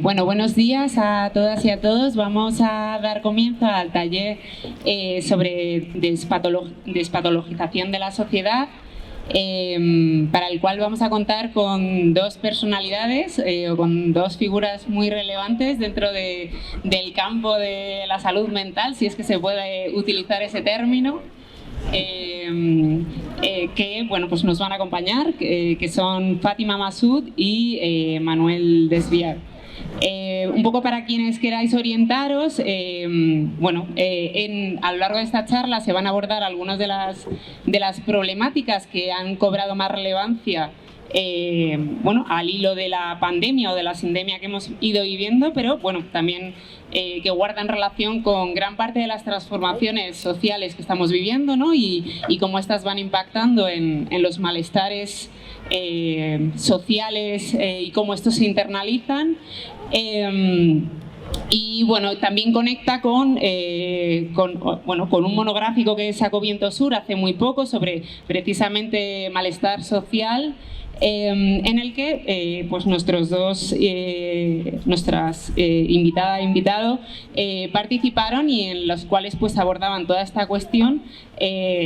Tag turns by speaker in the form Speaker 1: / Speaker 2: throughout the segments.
Speaker 1: Bueno, buenos días a todas y a todos. Vamos a dar comienzo al taller sobre despatologización de la sociedad, para el cual vamos a contar con dos personalidades o con dos figuras muy relevantes dentro del campo de la salud mental, si es que se puede utilizar ese término. Que bueno, pues nos van a acompañar, que son Fátima Massoud y Manuel Desviat. Un poco para quienes queráis orientaros, a lo largo de esta charla se van a abordar algunas de las problemáticas que han cobrado más relevancia al hilo de la pandemia o de la sindemia que hemos ido viviendo, pero bueno, también que guardan relación con gran parte de las transformaciones sociales que estamos viviendo, ¿no? y cómo estas van impactando en los malestares sociales y cómo estos se internalizan. Y bueno, también conecta con un monográfico que sacó Viento Sur hace muy poco sobre precisamente malestar social, en el que pues nuestras invitada e invitado participaron, y en los cuales pues abordaban toda esta cuestión,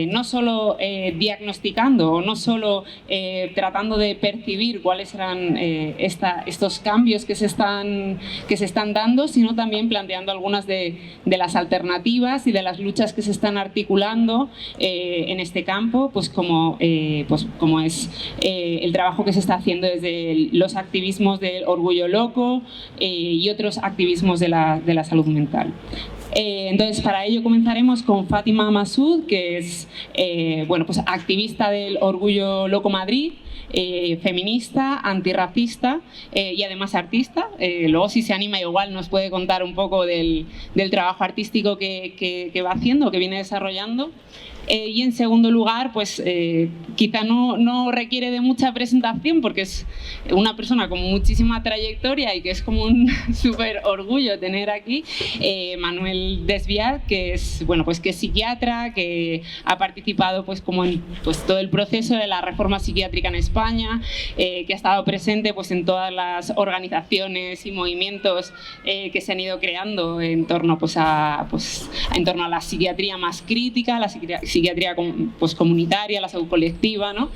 Speaker 1: no solo diagnosticando o no solo tratando de percibir cuáles eran estos cambios que se están dando, sino también planteando algunas de las alternativas y de las luchas que se están articulando en este campo, pues como es el trabajo que se está haciendo desde los activismos del orgullo loco y otros activismos de la salud mental. Entonces, para ello comenzaremos con Fátima Massoud, que es activista del Orgullo Loco Madrid, feminista, antirracista y además artista. Luego, si se anima, igual nos puede contar un poco del trabajo artístico que va haciendo, que viene desarrollando. Y en segundo lugar, pues quizá no requiere de mucha presentación, porque es una persona con muchísima trayectoria y que es como un súper orgullo tener aquí, Manuel Desviat, que es psiquiatra, que ha participado pues como en todo el proceso de la reforma psiquiátrica en España, que ha estado presente pues en todas las organizaciones y movimientos que se han ido creando en torno a la psiquiatría más crítica, la psiquiatría pues comunitaria, la salud colectiva, ¿no?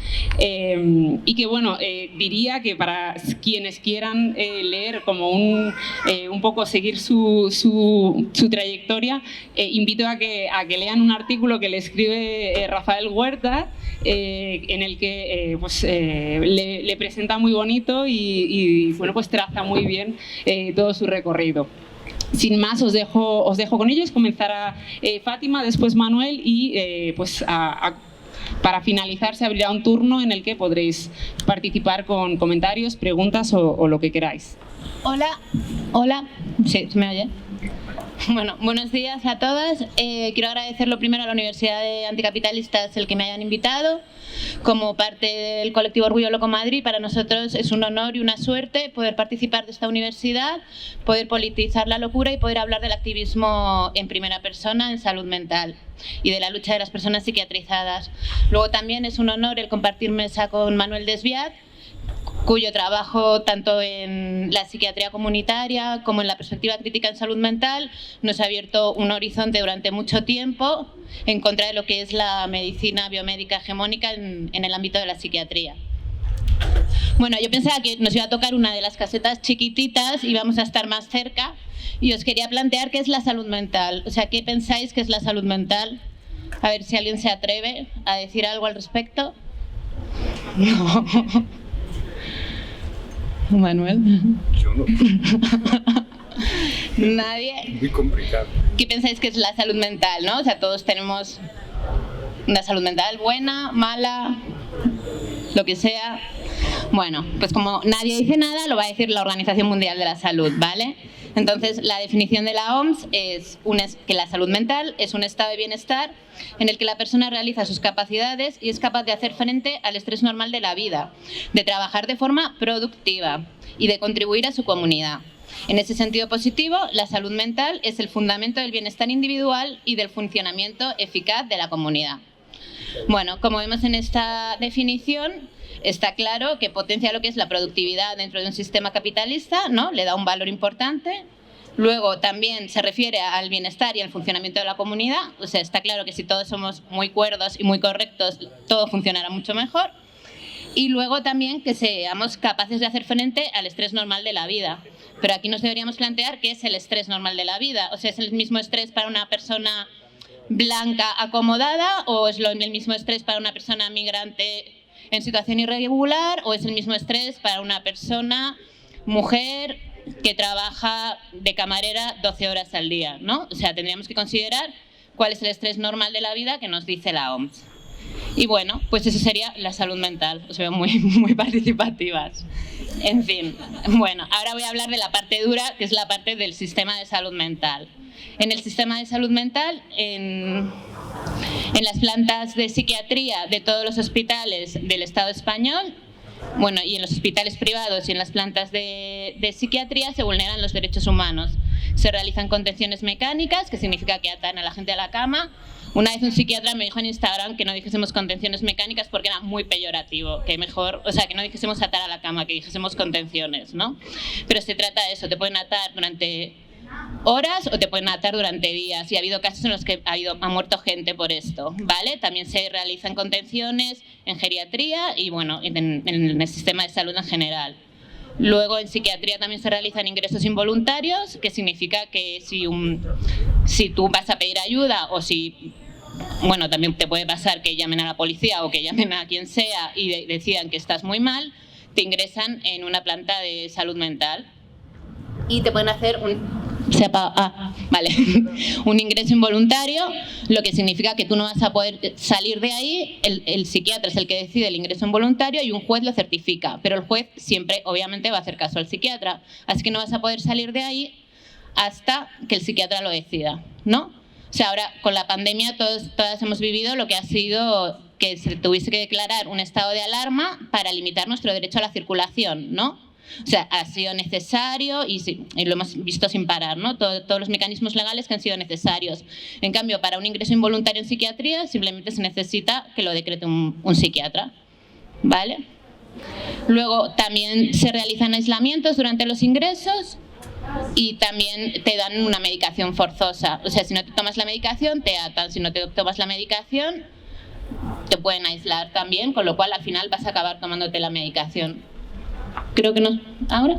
Speaker 1: Y que bueno, diría que para quienes quieran leer como un poco seguir su trayectoria, invito a que lean un artículo que le escribe Rafael Huerta, en el que le presenta muy bonito y pues traza muy bien todo su recorrido. Sin más, os dejo con ellos. Comenzará Fátima, después Manuel, y para finalizar se abrirá un turno en el que podréis participar con comentarios, preguntas o lo que queráis.
Speaker 2: Hola, ¿sí se me oye? Bueno, buenos días a todas. Quiero agradecer lo primero a la Universidad de Anticapitalistas el que me hayan invitado. Como parte del colectivo Orgullo Loco Madrid, para nosotros es un honor y una suerte poder participar de esta universidad, poder politizar la locura y poder hablar del activismo en primera persona en salud mental y de la lucha de las personas psiquiatrizadas. Luego también es un honor el compartir mesa con Manuel Desviat, cuyo trabajo tanto en la psiquiatría comunitaria como en la perspectiva crítica en salud mental nos ha abierto un horizonte durante mucho tiempo en contra de lo que es la medicina biomédica hegemónica en el ámbito de la psiquiatría. Bueno, yo pensaba que nos iba a tocar una de las casetas chiquititas y vamos a estar más cerca, y os quería plantear qué es la salud mental. O sea, ¿qué pensáis que es la salud mental? A ver si alguien se atreve a decir algo al respecto. No. Manuel.
Speaker 3: Yo no.
Speaker 2: Nadie.
Speaker 3: Muy complicado.
Speaker 2: ¿Qué pensáis que es la salud mental, no? O sea, todos tenemos una salud mental buena, mala, lo que sea. Bueno, pues como nadie dice nada, lo va a decir la Organización Mundial de la Salud, ¿vale? Entonces, la definición de la OMS es que la salud mental es un estado de bienestar en el que la persona realiza sus capacidades y es capaz de hacer frente al estrés normal de la vida, de trabajar de forma productiva y de contribuir a su comunidad. En ese sentido positivo, la salud mental es el fundamento del bienestar individual y del funcionamiento eficaz de la comunidad. Bueno, como vemos en esta definición, está claro que potencia lo que es la productividad dentro de un sistema capitalista, ¿no? Le da un valor importante. Luego también se refiere al bienestar y al funcionamiento de la comunidad. O sea, está claro que si todos somos muy cuerdos y muy correctos, todo funcionará mucho mejor. Y luego también que seamos capaces de hacer frente al estrés normal de la vida. Pero aquí nos deberíamos plantear qué es el estrés normal de la vida. O sea, ¿es el mismo estrés para una persona blanca acomodada o es el mismo estrés para una persona migrante en situación irregular o es el mismo estrés para una persona mujer que trabaja de camarera 12 horas al día, ¿no? O sea, tendríamos que considerar cuál es el estrés normal de la vida que nos dice la OMS. Y bueno, pues eso sería la salud mental. Os veo muy participativas. En fin, bueno, ahora voy a hablar de la parte dura, que es la parte del sistema de salud mental. En el sistema de salud mental, en las plantas de psiquiatría de todos los hospitales del Estado español, bueno, y en los hospitales privados y en las plantas de psiquiatría se vulneran los derechos humanos. Se realizan contenciones mecánicas, que significa que atan a la gente a la cama. Una vez un psiquiatra me dijo en Instagram que no dijésemos contenciones mecánicas porque era muy peyorativo, que mejor, o sea, que no dijésemos atar a la cama, que dijésemos contenciones, ¿no? Pero se trata de eso, te pueden atar durante horas o te pueden atar durante días y ha habido casos en los que ha muerto gente por esto, ¿vale? También se realizan contenciones en geriatría y bueno, en el sistema de salud en general. Luego en psiquiatría también se realizan ingresos involuntarios, que significa que si tú vas a pedir ayuda o si, bueno, también te puede pasar que llamen a la policía o que llamen a quien sea y decidan que estás muy mal, te ingresan en una planta de salud mental y te pueden hacer un ingreso involuntario, lo que significa que tú no vas a poder salir de ahí. El psiquiatra es el que decide el ingreso involuntario y un juez lo certifica, pero el juez siempre obviamente va a hacer caso al psiquiatra, así que no vas a poder salir de ahí hasta que el psiquiatra lo decida, ¿no? O sea, ahora con la pandemia todas hemos vivido lo que ha sido que se tuviese que declarar un estado de alarma para limitar nuestro derecho a la circulación, ¿no? O sea, ha sido necesario y lo hemos visto sin parar, ¿no? Todos los mecanismos legales que han sido necesarios. En cambio, para un ingreso involuntario en psiquiatría simplemente se necesita que lo decrete un psiquiatra, ¿vale? Luego también se realizan aislamientos durante los ingresos y también te dan una medicación forzosa. O sea, si no te tomas la medicación, te atan. Si no te tomas la medicación, te pueden aislar también, con lo cual al final vas a acabar tomándote la medicación. Creo que no. ¿Ahora?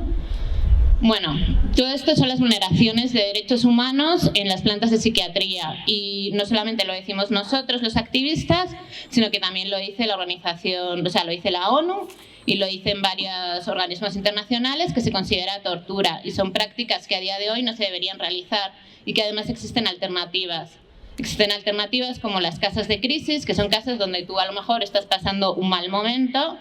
Speaker 2: Bueno, todo esto son las vulneraciones de derechos humanos en las plantas de psiquiatría y no solamente lo decimos nosotros, los activistas, sino que también lo dice la organización, o sea, lo dice la ONU y lo dicen varios organismos internacionales que se considera tortura y son prácticas que a día de hoy no se deberían realizar y que además existen alternativas. Existen alternativas como las casas de crisis, que son casas donde tú a lo mejor estás pasando un mal momento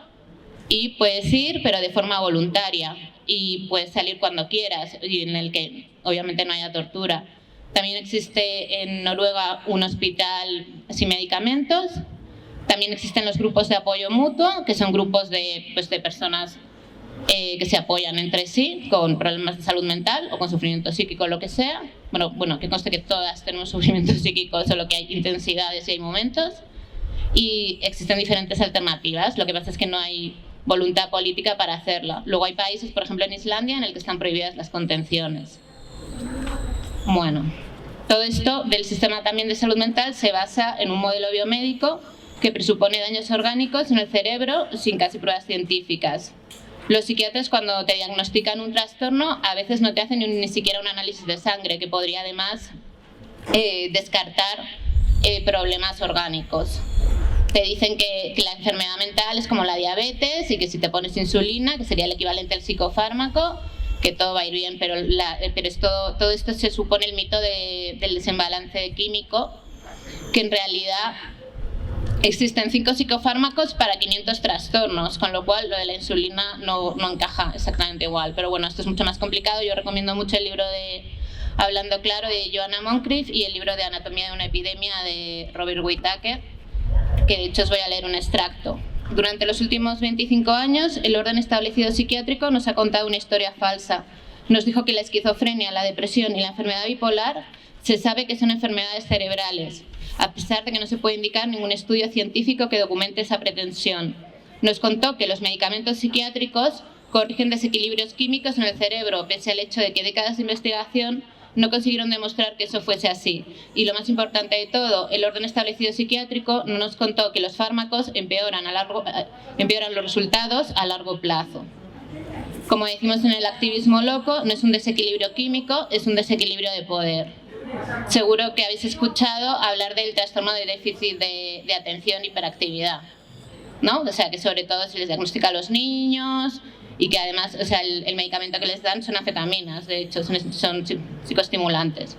Speaker 2: y puedes ir, pero de forma voluntaria, y puedes salir cuando quieras, y en el que obviamente no haya tortura. También existe en Noruega un hospital sin medicamentos. También existen los grupos de apoyo mutuo, que son grupos de personas que se apoyan entre sí con problemas de salud mental o con sufrimiento psíquico, lo que sea. Bueno, que conste que todas tenemos sufrimiento psíquico, solo que hay intensidades y hay momentos. Y existen diferentes alternativas, lo que pasa es que no hay voluntad política para hacerla. Luego hay países, por ejemplo en Islandia, en el que están prohibidas las contenciones. Bueno, todo esto del sistema también de salud mental se basa en un modelo biomédico que presupone daños orgánicos en el cerebro sin casi pruebas científicas. Los psiquiatras, cuando te diagnostican un trastorno, a veces no te hacen ni siquiera un análisis de sangre, que podría además descartar problemas orgánicos. Te dicen que la enfermedad mental es como la diabetes y que si te pones insulina, que sería el equivalente al psicofármaco, que todo va a ir bien, pero todo esto se supone el mito del desembalance químico, que en realidad existen 5 psicofármacos para 500 trastornos, con lo cual lo de la insulina no encaja exactamente igual. Pero bueno, esto es mucho más complicado. Yo recomiendo mucho el libro de Hablando Claro de Joanna Moncrief y el libro de Anatomía de una epidemia de Robert Whittaker, que de hecho os voy a leer un extracto. Durante los últimos 25 años, el orden establecido psiquiátrico nos ha contado una historia falsa. Nos dijo que la esquizofrenia, la depresión y la enfermedad bipolar se sabe que son enfermedades cerebrales, a pesar de que no se puede indicar ningún estudio científico que documente esa pretensión. nos contó que los medicamentos psiquiátricos corrigen desequilibrios químicos en el cerebro, pese al hecho de que décadas de investigación no consiguieron demostrar que eso fuese así. Y lo más importante de todo, el orden establecido psiquiátrico no nos contó que los fármacos empeoran los resultados a largo plazo. Como decimos en el activismo loco, no es un desequilibrio químico, es un desequilibrio de poder. Seguro que habéis escuchado hablar del trastorno de déficit de atención e hiperactividad, ¿no? O sea, que sobre todo se les diagnostica a los niños y que además, o sea, el medicamento que les dan son anfetaminas, de hecho, son psicoestimulantes.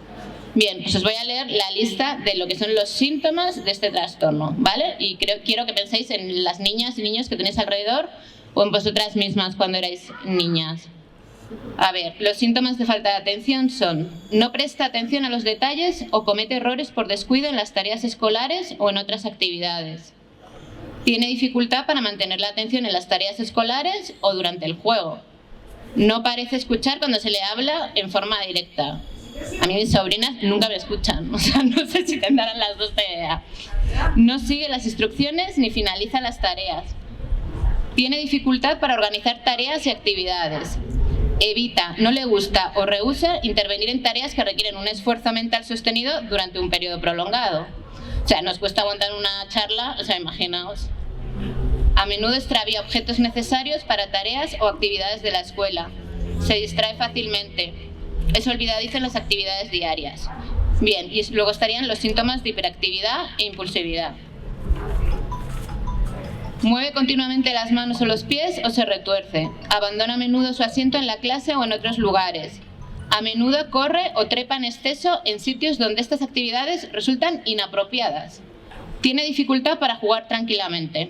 Speaker 2: Bien, pues os voy a leer la lista de lo que son los síntomas de este trastorno, ¿vale? Y quiero que penséis en las niñas y niños que tenéis alrededor o en vosotras mismas cuando erais niñas. A ver, los síntomas de falta de atención son: no presta atención a los detalles o comete errores por descuido en las tareas escolares o en otras actividades. Tiene dificultad para mantener la atención en las tareas escolares o durante el juego. No parece escuchar cuando se le habla en forma directa. A mí mis sobrinas nunca me escuchan, o sea, no sé si tendrán las dos de idea. No sigue las instrucciones ni finaliza las tareas. Tiene dificultad para organizar tareas y actividades. Evita, no le gusta o rehúsa intervenir en tareas que requieren un esfuerzo mental sostenido durante un periodo prolongado. O sea, nos cuesta aguantar una charla, o sea, imaginaos. A menudo extravía objetos necesarios para tareas o actividades de la escuela. Se distrae fácilmente. Es olvidadizo en las actividades diarias. Bien, y luego estarían los síntomas de hiperactividad e impulsividad. Mueve continuamente las manos o los pies o se retuerce. Abandona a menudo su asiento en la clase o en otros lugares. A menudo corre o trepa en exceso en sitios donde estas actividades resultan inapropiadas. Tiene dificultad para jugar tranquilamente.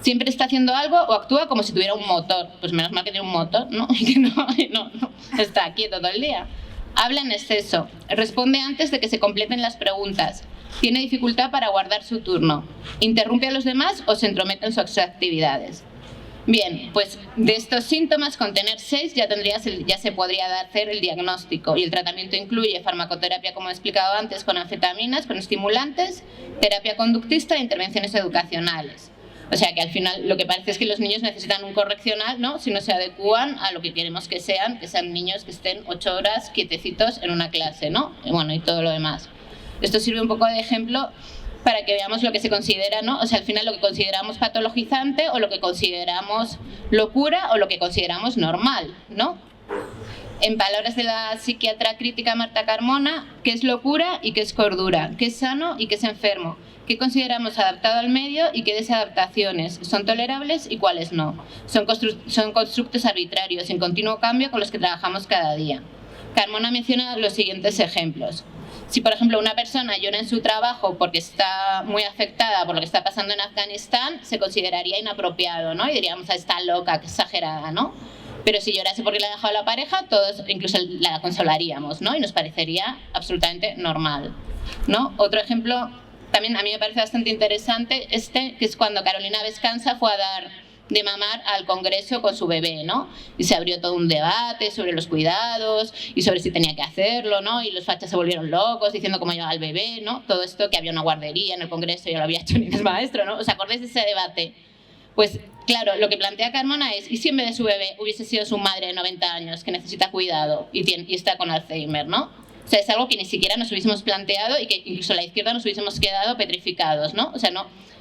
Speaker 2: Siempre está haciendo algo o actúa como si tuviera un motor. Pues menos mal que tiene un motor, ¿no? Y que no está quieto todo el día. Habla en exceso. Responde antes de que se completen las preguntas. Tiene dificultad para guardar su turno. Interrumpe a los demás o se entromete en sus actividades. Bien, pues de estos síntomas, con tener 6 ya se podría hacer el diagnóstico, y el tratamiento incluye farmacoterapia, como he explicado antes, con anfetaminas, con estimulantes, terapia conductista e intervenciones educacionales. O sea que al final lo que parece es que los niños necesitan un correccional, ¿no? Si no se adecúan a lo que queremos que sean niños que estén 8 horas quietecitos en una clase, ¿no? Y bueno, y todo lo demás. Esto sirve un poco de ejemplo para que veamos lo que se considera, ¿no? O sea, al final lo que consideramos patologizante o lo que consideramos locura o lo que consideramos normal, ¿no? En palabras de la psiquiatra crítica Marta Carmona, ¿qué es locura y qué es cordura? ¿Qué es sano y qué es enfermo? ¿Qué consideramos adaptado al medio y qué desadaptaciones son tolerables y cuáles no? Son constructos arbitrarios en continuo cambio con los que trabajamos cada día. Carmona menciona los siguientes ejemplos. Si, por ejemplo, una persona llora en su trabajo porque está muy afectada por lo que está pasando en Afganistán, se consideraría inapropiado, ¿no? Y diríamos, está loca, que exagerada, ¿no? Pero si llorase porque le ha dejado la pareja, todos incluso la consolaríamos, ¿no? Y nos parecería absolutamente normal, ¿no? Otro ejemplo, también a mí me parece bastante interesante, que es cuando Carolina Vescanza fue a dar de mamar al Congreso con su bebé, ¿no? Y se abrió todo un debate sobre los cuidados y sobre si tenía que hacerlo, ¿no? Y los fachas se volvieron locos diciendo cómo llevaba al bebé, ¿no? Todo esto, que había una guardería en el Congreso y yo lo había hecho ni el maestro, ¿no? ¿Os acordáis de ese debate? Pues claro, lo que plantea Carmona es, ¿y si en vez de su bebé hubiese sido su madre de 90 años que necesita cuidado y está con Alzheimer, ¿no? O sea, es algo que ni siquiera nos hubiésemos planteado y que incluso la izquierda nos hubiésemos quedado petrificados, ¿no? O sea,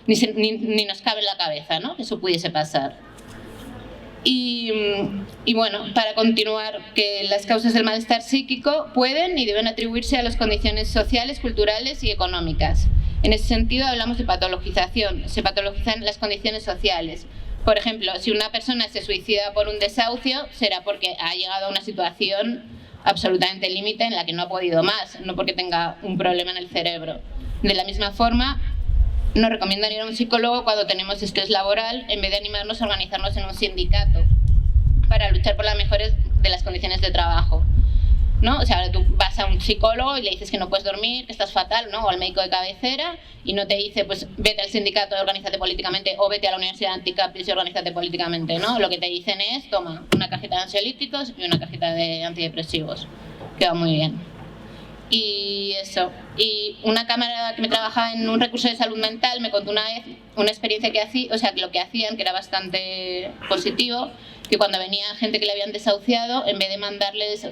Speaker 2: ni nos cabe en la cabeza, ¿no? Que eso pudiese pasar. Y bueno, para continuar, que las causas del malestar psíquico pueden y deben atribuirse a las condiciones sociales, culturales y económicas. En ese sentido hablamos de patologización. Se patologizan las condiciones sociales. Por ejemplo, si una persona se suicida por un desahucio, será porque ha llegado a una situación absolutamente límite en la que no ha podido más, no porque tenga un problema en el cerebro. De la misma forma, nos recomiendan ir a un psicólogo cuando tenemos estrés laboral, en vez de animarnos a organizarnos en un sindicato para luchar por las mejores de las condiciones de trabajo, ¿no? O sea, tú vas a un psicólogo y le dices que no puedes dormir, que estás fatal, ¿no? O al médico de cabecera, y no te dice, pues vete al sindicato y organízate políticamente, o vete a la Universidad de Anticapital y organízate políticamente, ¿no? Lo que te dicen es, toma una cajita de ansiolíticos y una cajita de antidepresivos, que va muy bien. Y eso. Y una cámara que me trabajaba en un recurso de salud mental me contó una vez una experiencia que hacía, o sea, que lo que hacían, que era bastante positivo, que cuando venía gente que le habían desahuciado, en vez de mandarles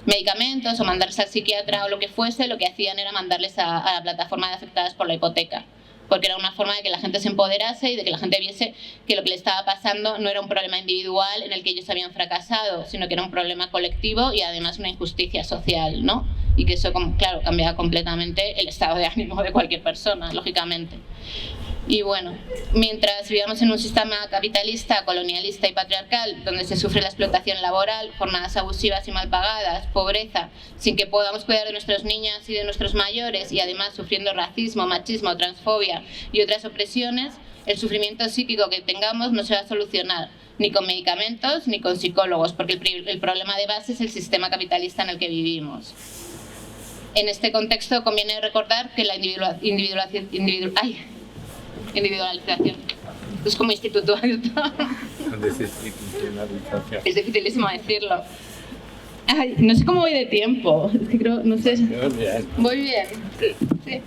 Speaker 2: medicamentos o mandarles al psiquiatra o lo que fuese, lo que hacían era mandarles a la plataforma de afectadas por la hipoteca, porque era una forma de que la gente se empoderase y de que la gente viese que lo que le estaba pasando no era un problema individual en el que ellos habían fracasado, sino que era un problema colectivo y además una injusticia social, ¿no? Y que eso, claro, cambiaba completamente el estado de ánimo de cualquier persona, lógicamente. Y bueno, mientras vivamos en un sistema capitalista, colonialista y patriarcal, donde se sufre la explotación laboral, jornadas abusivas y mal pagadas, pobreza, sin que podamos cuidar de nuestras niñas y de nuestros mayores, y además sufriendo racismo, machismo, transfobia y otras opresiones, el sufrimiento psíquico que tengamos no se va a solucionar, ni con medicamentos ni con psicólogos, porque el problema de base es el sistema capitalista en el que vivimos. En este contexto conviene recordar que la individualización es como instituto. Es dificilísimo decirlo. Ay, no sé cómo voy de tiempo. Es que creo, no sé. Voy bien. Sí.
Speaker 3: En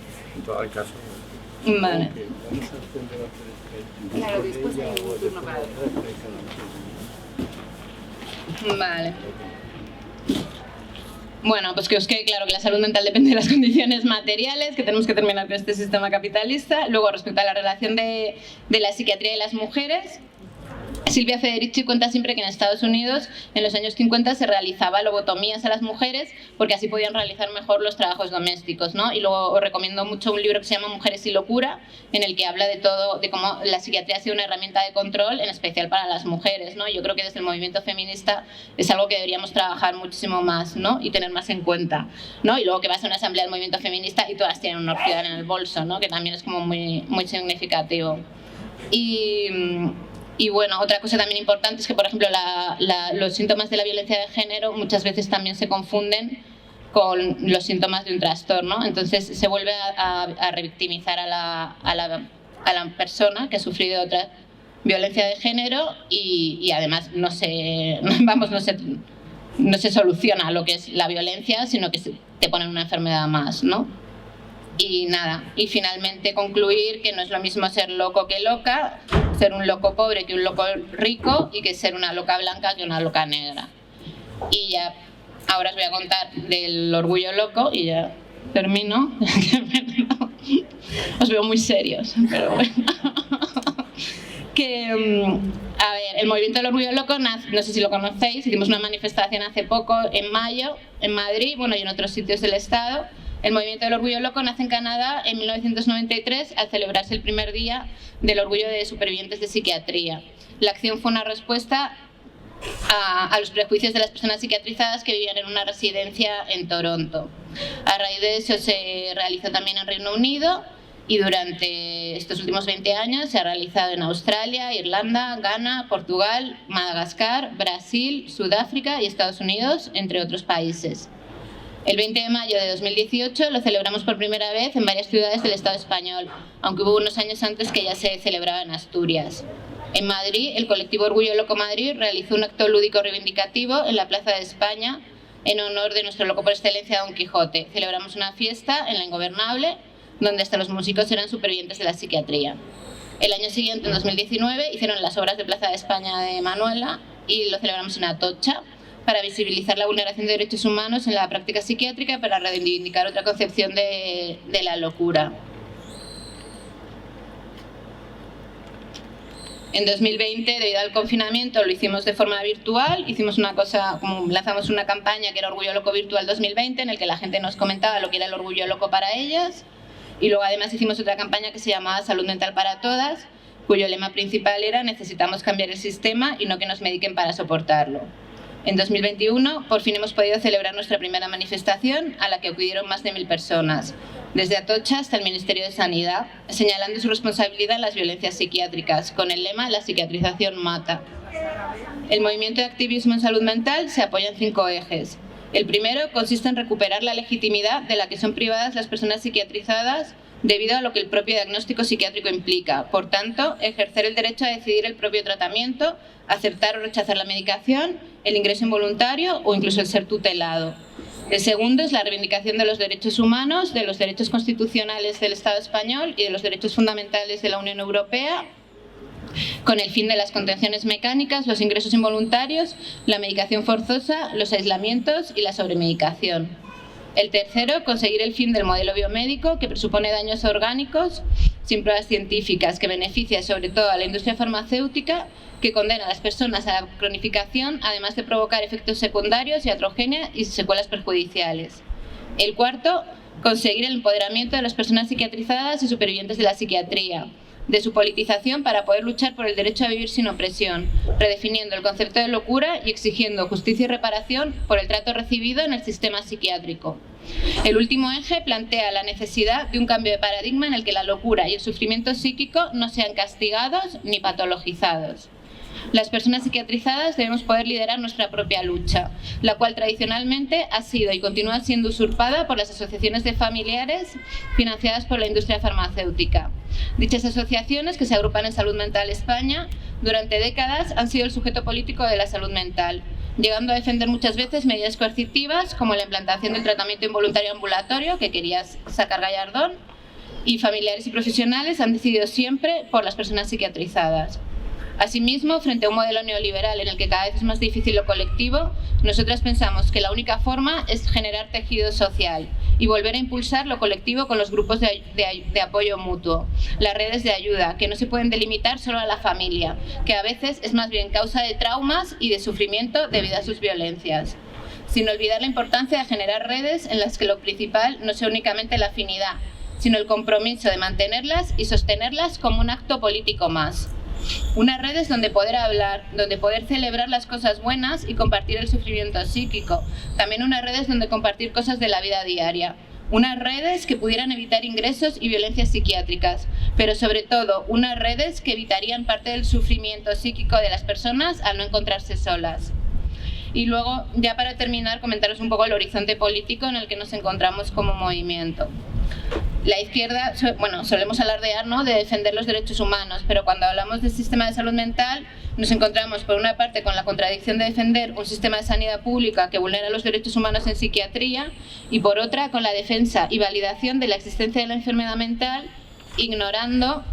Speaker 3: todo el caso.
Speaker 2: Vale.
Speaker 1: Claro, después hay un turno para
Speaker 2: Vale. Bueno, pues que os quede claro que la salud mental depende de las condiciones materiales, que tenemos que terminar con este sistema capitalista. Luego, respecto a la relación de la psiquiatría y las mujeres, Silvia Federici cuenta siempre que en Estados Unidos en los años 50 se realizaba lobotomías a las mujeres porque así podían realizar mejor los trabajos domésticos, ¿no? Y luego os recomiendo mucho un libro que se llama Mujeres y locura, en el que habla de todo, de cómo la psiquiatría ha sido una herramienta de control, en especial para las mujeres, ¿no? Yo creo que desde el movimiento feminista es algo que deberíamos trabajar muchísimo más, ¿no? Y tener más en cuenta, ¿no? Y luego que vas a una asamblea del movimiento feminista y todas tienen un orquídea en el bolso, ¿no? Que también es como muy, muy significativo. Y bueno, otra cosa también importante es que, por ejemplo, los síntomas de la violencia de género muchas veces también se confunden con los síntomas de un trastorno. Entonces se vuelve a revictimizar a la persona que ha sufrido otra violencia de género y además no se soluciona lo que es la violencia, sino que te ponen una enfermedad más, ¿no? Y nada, y finalmente concluir que no es lo mismo ser loco que loca, ser un loco pobre que un loco rico y que ser una loca blanca que una loca negra. Y ya, ahora os voy a contar del orgullo loco y ya termino. Os veo muy serios, pero bueno. A ver, el movimiento del orgullo loco nace, no sé si lo conocéis, hicimos una manifestación hace poco, en mayo, en Madrid, bueno, y en otros sitios del Estado. El movimiento del orgullo loco nace en Canadá en 1993 al celebrarse el primer día del orgullo de supervivientes de psiquiatría. La acción fue una respuesta a los prejuicios de las personas psiquiatrizadas que vivían en una residencia en Toronto. A raíz de eso se realizó también en Reino Unido y durante estos últimos 20 años se ha realizado en Australia, Irlanda, Ghana, Portugal, Madagascar, Brasil, Sudáfrica y Estados Unidos, entre otros países. El 20 de mayo de 2018 lo celebramos por primera vez en varias ciudades del Estado español, aunque hubo unos años antes que ya se celebraba en Asturias. En Madrid, el colectivo Orgullo Loco Madrid realizó un acto lúdico reivindicativo en la Plaza de España en honor de nuestro loco por excelencia Don Quijote. Celebramos una fiesta en La Ingobernable, donde hasta los músicos eran supervivientes de la psiquiatría. El año siguiente, en 2019, hicieron las obras de Plaza de España de Manuela y lo celebramos en Atocha, para visibilizar la vulneración de derechos humanos en la práctica psiquiátrica, para reivindicar otra concepción de la locura. En 2020, debido al confinamiento, lo hicimos de forma virtual, lanzamos una campaña que era Orgullo Loco Virtual 2020, en el que la gente nos comentaba lo que era el orgullo loco para ellas, y luego además hicimos otra campaña que se llamaba Salud Mental para Todas, cuyo lema principal era necesitamos cambiar el sistema y no que nos mediquen para soportarlo. En 2021, por fin hemos podido celebrar nuestra primera manifestación, a la que acudieron más de 1000 personas, desde Atocha hasta el Ministerio de Sanidad, señalando su responsabilidad en las violencias psiquiátricas, con el lema «La psiquiatrización mata». El movimiento de activismo en salud mental se apoya en 5 ejes. El primero consiste en recuperar la legitimidad de la que son privadas las personas psiquiatrizadas debido a lo que el propio diagnóstico psiquiátrico implica. Por tanto, ejercer el derecho a decidir el propio tratamiento, aceptar o rechazar la medicación, el ingreso involuntario o incluso el ser tutelado. El segundo es la reivindicación de los derechos humanos, de los derechos constitucionales del Estado español y de los derechos fundamentales de la Unión Europea, con el fin de las contenciones mecánicas, los ingresos involuntarios, la medicación forzosa, los aislamientos y la sobremedicación. El tercero, conseguir el fin del modelo biomédico, que presupone daños orgánicos sin pruebas científicas, que beneficia sobre todo a la industria farmacéutica, que condena a las personas a la cronificación, además de provocar efectos secundarios, iatrogenia y secuelas perjudiciales. El cuarto, conseguir el empoderamiento de las personas psiquiatrizadas y supervivientes de la psiquiatría, de su politización para poder luchar por el derecho a vivir sin opresión, redefiniendo el concepto de locura y exigiendo justicia y reparación por el trato recibido en el sistema psiquiátrico. El último eje plantea la necesidad de un cambio de paradigma en el que la locura y el sufrimiento psíquico no sean castigados ni patologizados. Las personas psiquiatrizadas debemos poder liderar nuestra propia lucha, la cual tradicionalmente ha sido y continúa siendo usurpada por las asociaciones de familiares financiadas por la industria farmacéutica. Dichas asociaciones, que se agrupan en Salud Mental España, durante décadas han sido el sujeto político de la salud mental, llegando a defender muchas veces medidas coercitivas como la implantación del tratamiento involuntario ambulatorio, que quería sacar Gallardón, y familiares y profesionales han decidido siempre por las personas psiquiatrizadas. Asimismo, frente a un modelo neoliberal en el que cada vez es más difícil lo colectivo, nosotras pensamos que la única forma es generar tejido social y volver a impulsar lo colectivo con los grupos de apoyo mutuo, las redes de ayuda, que no se pueden delimitar solo a la familia, que a veces es más bien causa de traumas y de sufrimiento debido a sus violencias. Sin olvidar la importancia de generar redes en las que lo principal no sea únicamente la afinidad, sino el compromiso de mantenerlas y sostenerlas como un acto político más. Unas redes donde poder hablar, donde poder celebrar las cosas buenas y compartir el sufrimiento psíquico. También unas redes donde compartir cosas de la vida diaria. Unas redes que pudieran evitar ingresos y violencias psiquiátricas, pero sobre todo unas redes que evitarían parte del sufrimiento psíquico de las personas al no encontrarse solas. Y luego, ya para terminar, comentaros un poco el horizonte político en el que nos encontramos como movimiento. La izquierda, bueno, solemos alardear, ¿no?, de defender los derechos humanos, pero cuando hablamos del sistema de salud mental nos encontramos por una parte con la contradicción de defender un sistema de sanidad pública que vulnera los derechos humanos en psiquiatría y por otra con la defensa y validación de la existencia de la enfermedad mental, ignorando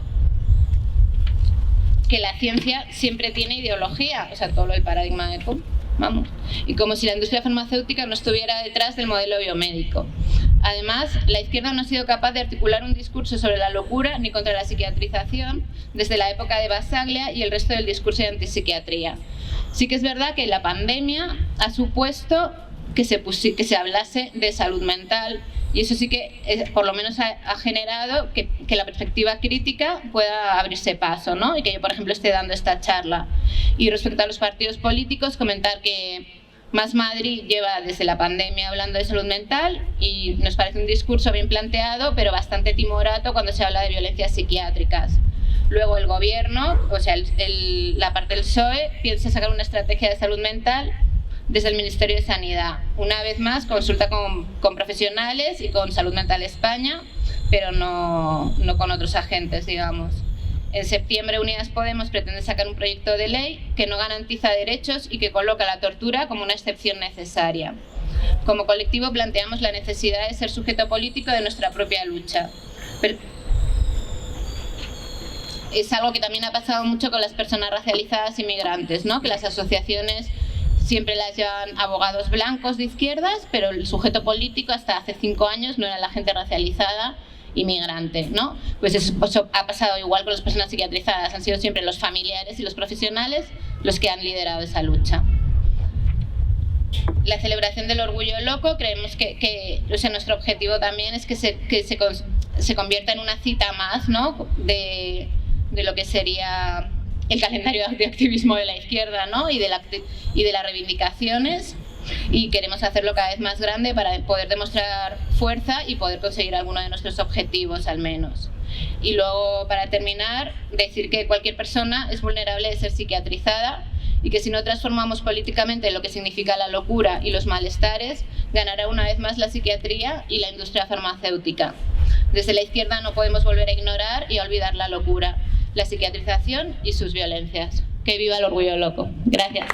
Speaker 2: que la ciencia siempre tiene ideología, o sea, todo el paradigma de Kuhn, vamos, y como si la industria farmacéutica no estuviera detrás del modelo biomédico. Además, la izquierda no ha sido capaz de articular un discurso sobre la locura ni contra la psiquiatrización desde la época de Basaglia y el resto del discurso de antipsiquiatría. Sí que es verdad que la pandemia ha supuesto que se hablase de salud mental y eso sí que por lo menos ha generado que la perspectiva crítica pueda abrirse paso, ¿no? Y que yo, por ejemplo, esté dando esta charla. Y respecto a los partidos políticos, comentar que Más Madrid lleva desde la pandemia hablando de salud mental y nos parece un discurso bien planteado, pero bastante timorato cuando se habla de violencias psiquiátricas. Luego el gobierno, o sea, la parte del PSOE, piensa sacar una estrategia de salud mental desde el Ministerio de Sanidad. Una vez más, consulta con profesionales y con Salud Mental España, pero no con otros agentes, digamos. En septiembre, Unidas Podemos pretende sacar un proyecto de ley que no garantiza derechos y que coloca la tortura como una excepción necesaria. Como colectivo planteamos la necesidad de ser sujeto político de nuestra propia lucha. Pero es algo que también ha pasado mucho con las personas racializadas y migrantes, ¿no? Que las asociaciones siempre las llevan abogados blancos de izquierdas, pero el sujeto político hasta hace 5 años no era la gente racializada inmigrante, ¿no? Pues eso ha pasado igual con las personas psiquiatrizadas, han sido siempre los familiares y los profesionales los que han liderado esa lucha. La celebración del orgullo loco, creemos que o sea, nuestro objetivo también es que se convierta en una cita más, ¿no?, de lo que sería el calendario de activismo de la izquierda, ¿no?, y de las reivindicaciones. Y queremos hacerlo cada vez más grande para poder demostrar fuerza y poder conseguir alguno de nuestros objetivos al menos. Y luego, para terminar, decir que cualquier persona es vulnerable de ser psiquiatrizada y que si no transformamos políticamente lo que significa la locura y los malestares, ganará una vez más la psiquiatría y la industria farmacéutica. Desde la izquierda no podemos volver a ignorar y a olvidar la locura, la psiquiatrización y sus violencias. ¡Que viva el orgullo loco! Gracias.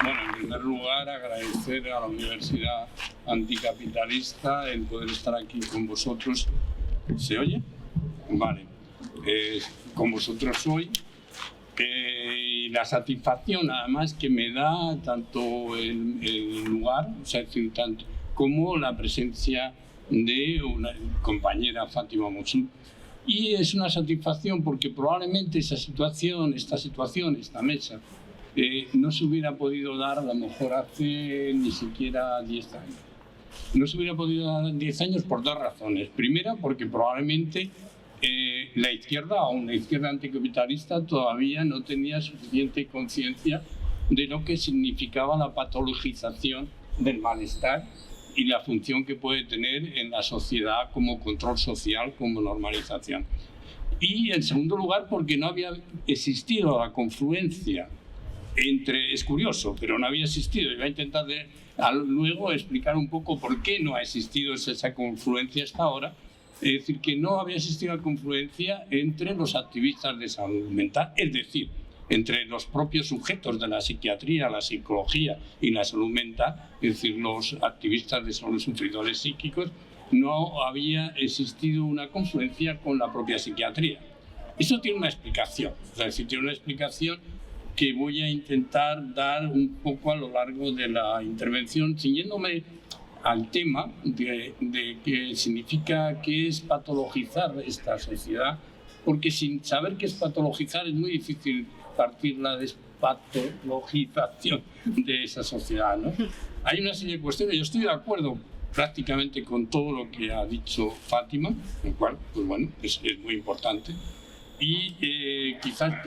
Speaker 3: Bueno, en primer lugar, agradecer a la Universidad Anticapitalista el poder estar aquí con vosotros. ¿Se oye? Vale. Con vosotros hoy. Y la satisfacción, además, que me da tanto el lugar, o sea, tanto, como la presencia de una compañera, Fátima Mosul. Y es una satisfacción porque probablemente esta situación, esta mesa, no se hubiera podido dar a lo mejor hace ni siquiera 10 años. No se hubiera podido dar 10 años por dos razones. Primera, porque probablemente la izquierda, aún la izquierda anticapitalista, todavía no tenía suficiente conciencia de lo que significaba la patologización del malestar y la función que puede tener en la sociedad como control social, como normalización. Y en segundo lugar, porque no había existido la confluencia entre, es curioso, pero no había existido. Y voy a intentar luego explicar un poco por qué no ha existido esa confluencia hasta ahora. Es decir, que no había existido la confluencia entre los activistas de salud mental, es decir, entre los propios sujetos de la psiquiatría, la psicología y la salud mental, es decir, los activistas de salud, sufridores psíquicos, no había existido una confluencia con la propia psiquiatría. Eso tiene una explicación, es decir, tiene una explicación que voy a intentar dar un poco a lo largo de la intervención, ciñéndome al tema de qué significa, qué es patologizar esta sociedad, porque sin saber qué es patologizar es muy difícil partir la despatologización de esa sociedad, ¿no? Hay una serie de cuestiones, yo estoy de acuerdo prácticamente con todo lo que ha dicho Fátima, lo cual, pues bueno, es muy importante, y quizás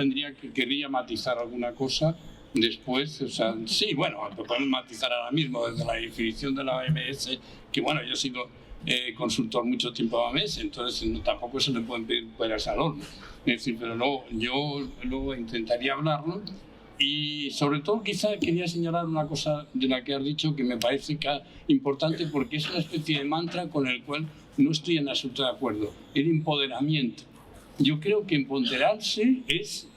Speaker 3: querría matizar alguna cosa después, o sea, sí, bueno, lo podemos matizar ahora mismo desde la definición de la OMS, que bueno, yo he sido consultor mucho tiempo de OMS, entonces tampoco se le pueden pedir peras al horno, es decir, pero no, yo luego intentaría hablarlo y sobre todo quizá quería señalar una cosa de la que has dicho que me parece importante porque es una especie de mantra con el cual no estoy en absoluto de acuerdo, el empoderamiento. Yo creo que empoderarse es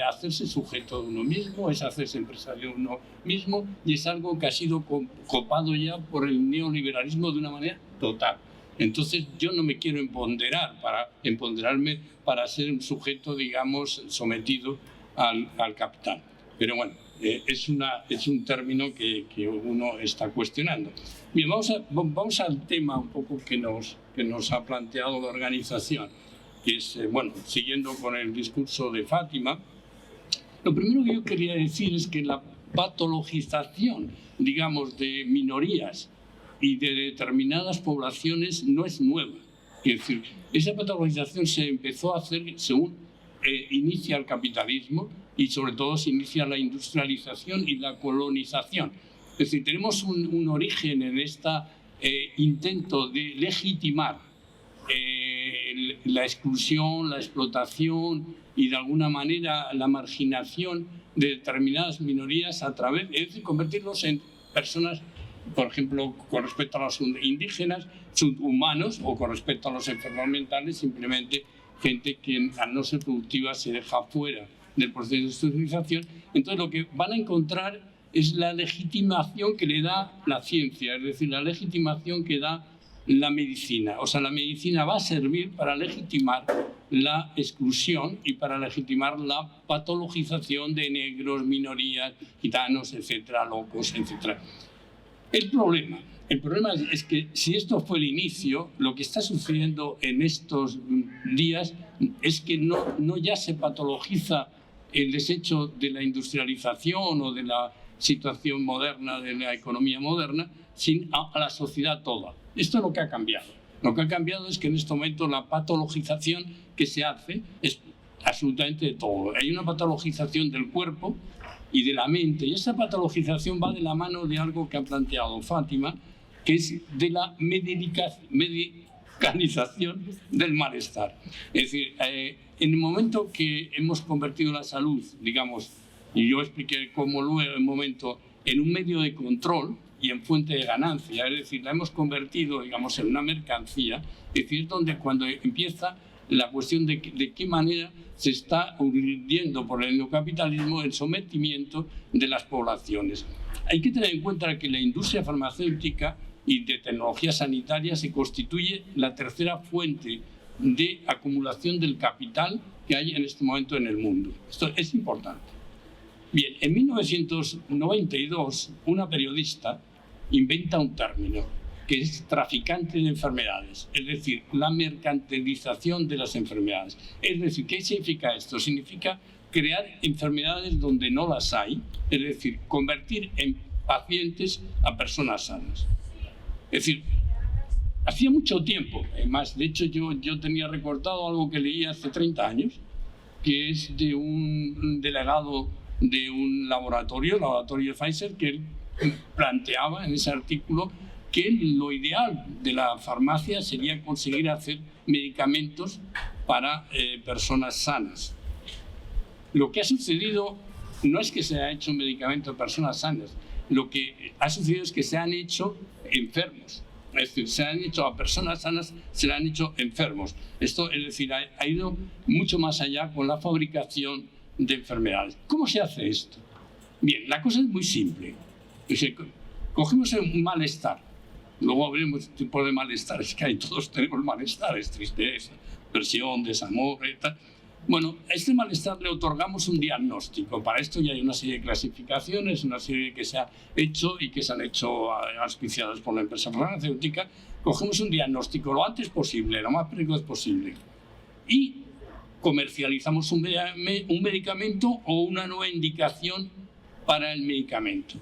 Speaker 3: hacerse sujeto de uno mismo, es hacerse empresario de uno mismo y es algo que ha sido copado ya por el neoliberalismo de una manera total. Entonces yo no me quiero empoderarme para ser un sujeto, digamos, sometido al capital. Pero bueno, es un término que uno está cuestionando. Bien, vamos al tema un poco que nos ha planteado la organización. Que es, bueno, siguiendo con el discurso de Fátima, lo primero que yo quería decir es que la patologización, digamos, de minorías y de determinadas poblaciones no es nueva. Es decir, esa patologización se empezó a hacer según inicia el capitalismo y sobre todo se inicia la industrialización y la colonización. Es decir, tenemos un origen en este intento de legitimar la exclusión, la explotación y de alguna manera la marginación de determinadas minorías a través de convertirlos en personas, por ejemplo, con respecto a los indígenas, subhumanos, o con respecto a los enfermos mentales, simplemente gente que al no ser productiva se deja fuera del proceso de estudialización. Entonces lo que van a encontrar es la legitimación que le da la ciencia, es decir, la legitimación que da la medicina. O sea, la medicina va a servir para legitimar la exclusión y para legitimar la patologización de negros, minorías, gitanos, etcétera, locos, etcétera. El problema es que si esto fue el inicio, lo que está sucediendo en estos días es que no ya se patologiza el desecho de la industrialización o de la situación moderna, de la economía moderna, sino a la sociedad toda. Esto es lo que ha cambiado. Lo que ha cambiado es que en este momento la patologización que se hace es absolutamente de todo. Hay una patologización del cuerpo y de la mente, y esa patologización va de la mano de algo que ha planteado Fátima, que es de la medicalización del malestar. Es decir, en el momento que hemos convertido la salud, digamos, y yo expliqué cómo luego en un momento en un medio de control y en fuente de ganancia, es decir, la hemos convertido, digamos, en una mercancía, es decir, donde cuando empieza la cuestión de qué manera se está hundiendo por el neocapitalismo el sometimiento de las poblaciones. Hay que tener en cuenta que la industria farmacéutica y de tecnología sanitaria se constituye la tercera fuente de acumulación del capital que hay en este momento en el mundo. Esto es importante. Bien, en 1992 una periodista inventa un término que es traficante de enfermedades, es decir, la mercantilización de las enfermedades. Es decir, ¿qué significa esto? Significa crear enfermedades donde no las hay, es decir, convertir en pacientes a personas sanas. Es decir, hacía mucho tiempo, además, de hecho yo tenía recortado algo que leí hace 30 años, que es de un delegado de un laboratorio, el laboratorio Pfizer, que él planteaba en ese artículo que lo ideal de la farmacia sería conseguir hacer medicamentos para personas sanas. Lo que ha sucedido no es que se haya hecho un medicamento a personas sanas, lo que ha sucedido es que se han hecho enfermos. Es decir, se han hecho a personas sanas, se le han hecho enfermos. Esto, es decir, ha ido mucho más allá con la fabricación de enfermedades. ¿Cómo se hace esto? Bien, la cosa es muy simple. Cogemos un malestar. Luego hablemos de tipo de malestares que hay. Todos tenemos malestares, tristeza, depresión, desamor, tal. Bueno, a este malestar le otorgamos un diagnóstico. Para esto ya hay una serie de clasificaciones, una serie que se ha hecho y que se han hecho auspiciadas por la empresa farmacéutica. Cogemos un diagnóstico lo antes posible, lo más precoz posible. Y comercializamos un medicamento o una nueva indicación para el medicamento.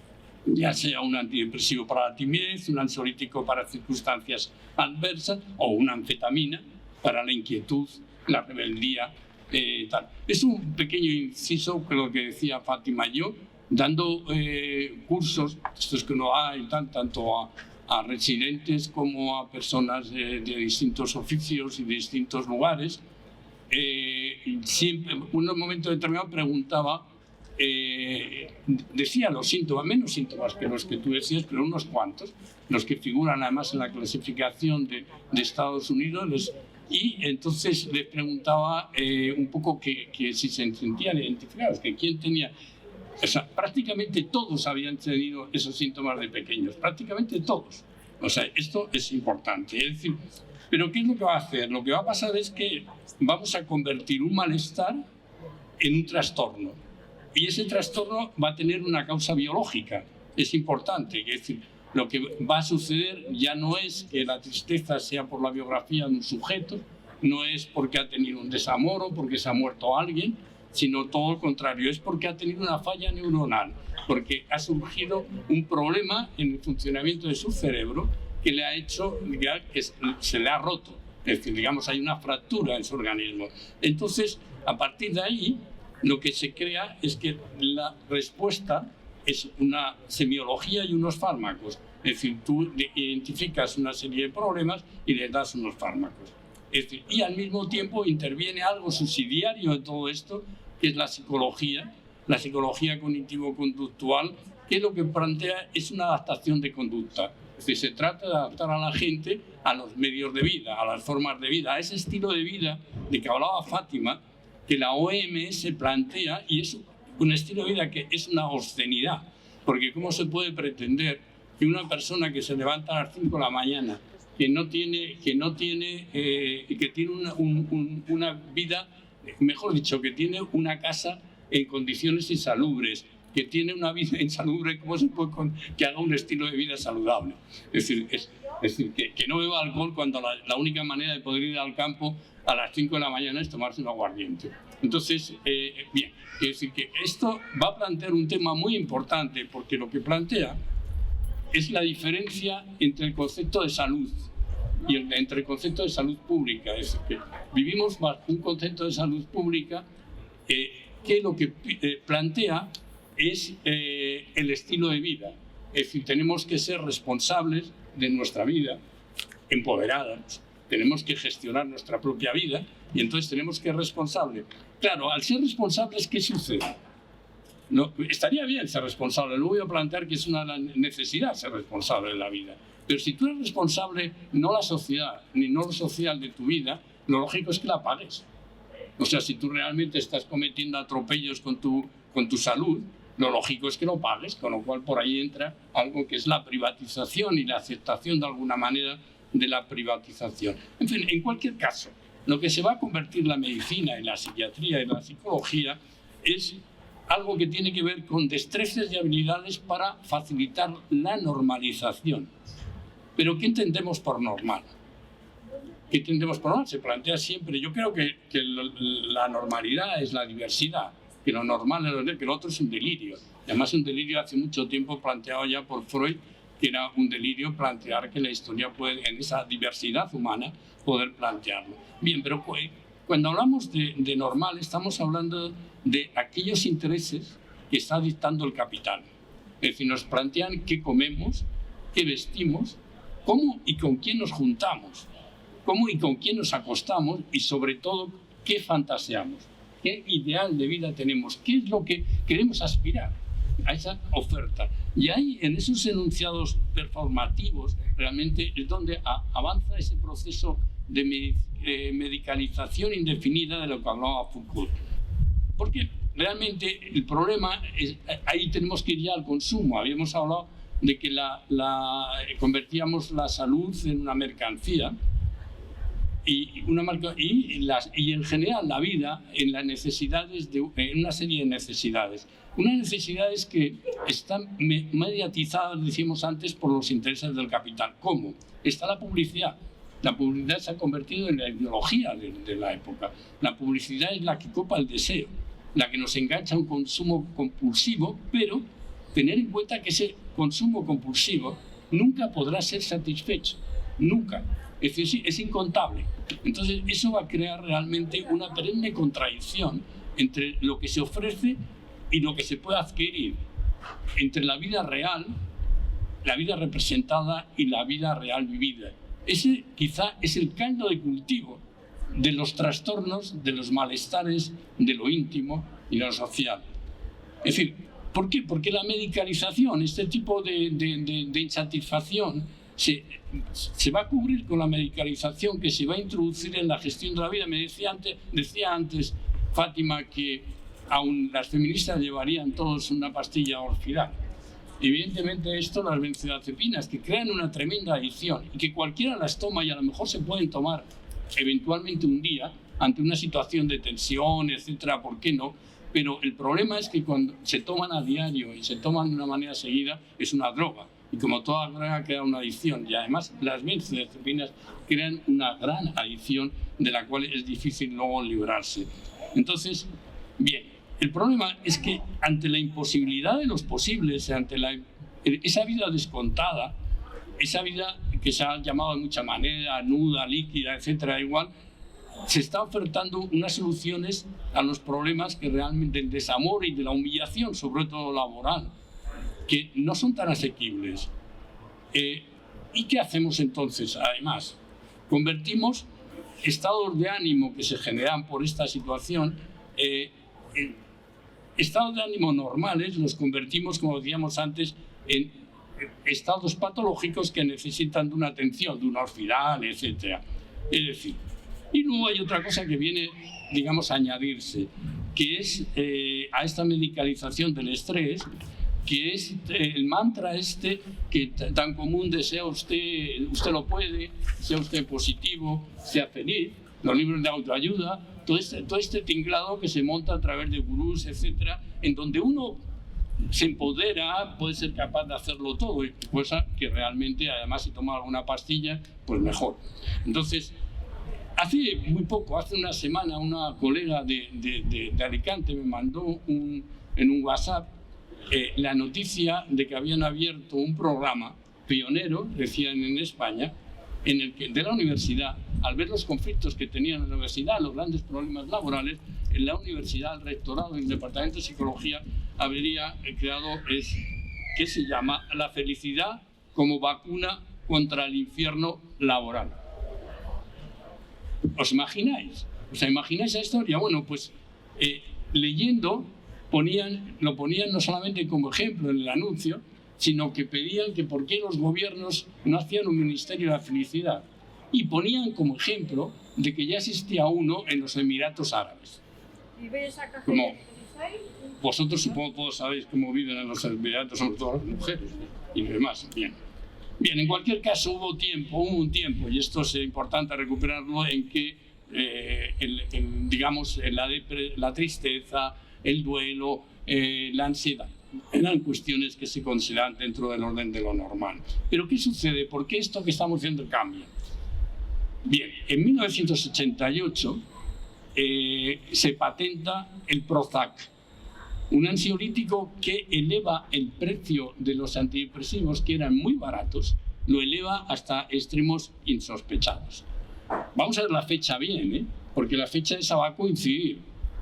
Speaker 3: Ya sea un antidepresivo para la timidez, un ansiolítico para circunstancias adversas o una anfetamina para la inquietud, la rebeldía, tal. Es un pequeño inciso que lo que decía Fátima y yo, dando cursos, estos que uno hay tanto a residentes como a personas de distintos oficios y de distintos lugares. Siempre, en un momento determinado preguntaba, decía los síntomas, menos síntomas que los que tú decías, pero unos cuantos, los que figuran además en la clasificación de Estados Unidos, y entonces les preguntaba un poco que si se sentían identificados, que quién tenía. O sea, prácticamente todos habían tenido esos síntomas de pequeños, prácticamente todos. O sea, esto es importante. Es decir, pero ¿qué es lo que va a hacer? Lo que va a pasar es que vamos a convertir un malestar en un trastorno. Y ese trastorno va a tener una causa biológica. Es importante. Es decir, lo que va a suceder ya no es que la tristeza sea por la biografía de un sujeto, no es porque ha tenido un desamor o porque se ha muerto alguien, sino todo lo contrario, es porque ha tenido una falla neuronal, porque ha surgido un problema en el funcionamiento de su cerebro que le ha hecho que se le ha roto. Es decir, digamos, hay una fractura en su organismo. Entonces, a partir de ahí, lo que se crea es que la respuesta es una semiología y unos fármacos. Es decir, tú identificas una serie de problemas y le das unos fármacos. Es decir, y al mismo tiempo interviene algo subsidiario de todo esto, que es la psicología cognitivo-conductual, que lo que plantea es una adaptación de conducta. Es decir, se trata de adaptar a la gente a los medios de vida, a las formas de vida, a ese estilo de vida de que hablaba Fátima, que la OMS plantea, y es un estilo de vida que es una obscenidad, porque ¿cómo se puede pretender que una persona que se levanta a las 5 de la mañana, que tiene una vida, mejor dicho, que tiene una casa en condiciones insalubres, que tiene una vida insalubre, ¿cómo se puede que haga un estilo de vida saludable? Es decir, que no beba alcohol cuando la única manera de poder ir al campo a las 5 de la mañana es tomarse un aguardiente. Entonces, bien, quiero decir que esto va a plantear un tema muy importante, porque lo que plantea es la diferencia entre el concepto de salud y entre el concepto de salud pública. Es decir, que vivimos bajo un concepto de salud pública que lo que plantea es el estilo de vida. Es decir, tenemos que ser responsables de nuestra vida, empoderadas, tenemos que gestionar nuestra propia vida y entonces tenemos que ser responsables. Claro, al ser responsables, ¿qué sucede? No, estaría bien ser responsable, lo voy a plantear que es una necesidad ser responsable de la vida. Pero si tú eres responsable, no la sociedad, ni no lo social de tu vida, lo lógico es que la pagues. O sea, si tú realmente estás cometiendo atropellos con tu salud, lo lógico es que lo pagues, con lo cual por ahí entra algo que es la privatización y la aceptación de alguna manera de la privatización. En fin, en cualquier caso, lo que se va a convertir la medicina y la psiquiatría y la psicología es algo que tiene que ver con destrezas y habilidades para facilitar la normalización. Pero ¿qué entendemos por normal? ¿Qué entendemos por normal? Se plantea siempre. Yo creo que la normalidad es la diversidad, que lo normal es que lo otro es un delirio. Y además un delirio hace mucho tiempo planteado ya por Freud, que era un delirio plantear que la historia puede, en esa diversidad humana, poder plantearlo. Bien, pero cuando hablamos de normal estamos hablando de aquellos intereses que está dictando el capital. Es decir, nos plantean qué comemos, qué vestimos, cómo y con quién nos juntamos, cómo y con quién nos acostamos y sobre todo qué fantaseamos, qué ideal de vida tenemos, qué es lo que queremos aspirar a esa oferta. Y ahí, en esos enunciados performativos, realmente es donde avanza ese proceso de medicalización indefinida de lo que hablaba Foucault. Porque realmente el problema es, ahí tenemos que ir ya al consumo. Habíamos hablado de que convertíamos la salud en una mercancía y en general la vida en las necesidades en una serie de necesidades. Unas necesidades que están mediatizadas, decíamos antes, por los intereses del capital. ¿Cómo? Está la publicidad. La publicidad se ha convertido en la ideología de la época. La publicidad es la que copa el deseo, la que nos engancha a un consumo compulsivo, pero tener en cuenta que ese consumo compulsivo nunca podrá ser satisfecho, nunca. Es decir, es incontable. Entonces, eso va a crear realmente una perenne contradicción entre lo que se ofrece y lo que se puede adquirir, entre la vida real, la vida representada y la vida real vivida. Ese quizá es el caldo de cultivo de los trastornos, de los malestares, de lo íntimo y de lo social. Es decir, ¿por qué? Porque la medicalización, este tipo de insatisfacción, se va a cubrir con la medicalización que se va a introducir en la gestión de la vida. Me decía antes Fátima que aún las feministas llevarían todos una pastilla Orfidal. Evidentemente esto, las benzodiazepinas, que crean una tremenda adicción y que cualquiera las toma y a lo mejor se pueden tomar eventualmente un día ante una situación de tensión, etcétera, ¿por qué no? Pero el problema es que cuando se toman a diario y se toman de una manera seguida, es una droga. Y como toda droga crea una adicción. Y además las benzodiazepinas crean una gran adicción de la cual es difícil luego librarse. Entonces, bien, el problema es que ante la imposibilidad de los posibles, ante esa vida descontada, esa vida que se ha llamado de mucha manera, nuda, líquida, etcétera, igual, se está ofertando unas soluciones a los problemas que realmente del desamor y de la humillación, sobre todo laboral, que no son tan asequibles. ¿Y qué hacemos entonces? Además, convertimos estados de ánimo que se generan por esta situación en estados de ánimo normales, los convertimos, como decíamos antes, en estados patológicos que necesitan de una atención, de un Orfidal, etc. Es decir, y luego hay otra cosa que viene, digamos, a añadirse, que es a esta medicalización del estrés, que es el mantra que tan común de sea usted lo puede, sea usted positivo, sea feliz, los libros de autoayuda, todo este tinglado que se monta a través de gurús, etcétera, en donde uno se empodera, puede ser capaz de hacerlo todo, cosa que realmente, además, si toma alguna pastilla, pues mejor. Entonces, hace muy poco, hace una semana, una colega de Alicante me mandó en un WhatsApp la noticia de que habían abierto un programa pionero, decían en España, en el que de la universidad, al ver los conflictos que tenía en la universidad, los grandes problemas laborales, en la universidad, el rectorado y el departamento de psicología habría creado que se llama La felicidad como vacuna contra el infierno laboral. ¿Os imagináis? ¿Os imagináis esa historia? Bueno, pues leyendo lo ponían no solamente como ejemplo en el anuncio, sino que pedían que por qué los gobiernos no hacían un ministerio de la felicidad. Y ponían como ejemplo de que ya existía uno en los Emiratos Árabes. Como vosotros supongo todos sabéis cómo viven en los Emiratos, sobre todo las mujeres y demás. Bien, en cualquier caso hubo un tiempo, y esto es importante recuperarlo, en que digamos, la tristeza, el duelo, la ansiedad, eran cuestiones que se consideran dentro del orden de lo normal. Pero ¿qué sucede? ¿Por qué esto que estamos viendo cambia? Bien, en 1988 se patenta el Prozac, un ansiolítico que eleva el precio de los antidepresivos, que eran muy baratos, lo eleva hasta extremos insospechados. Vamos a ver la fecha bien, porque la fecha esa va a coincidir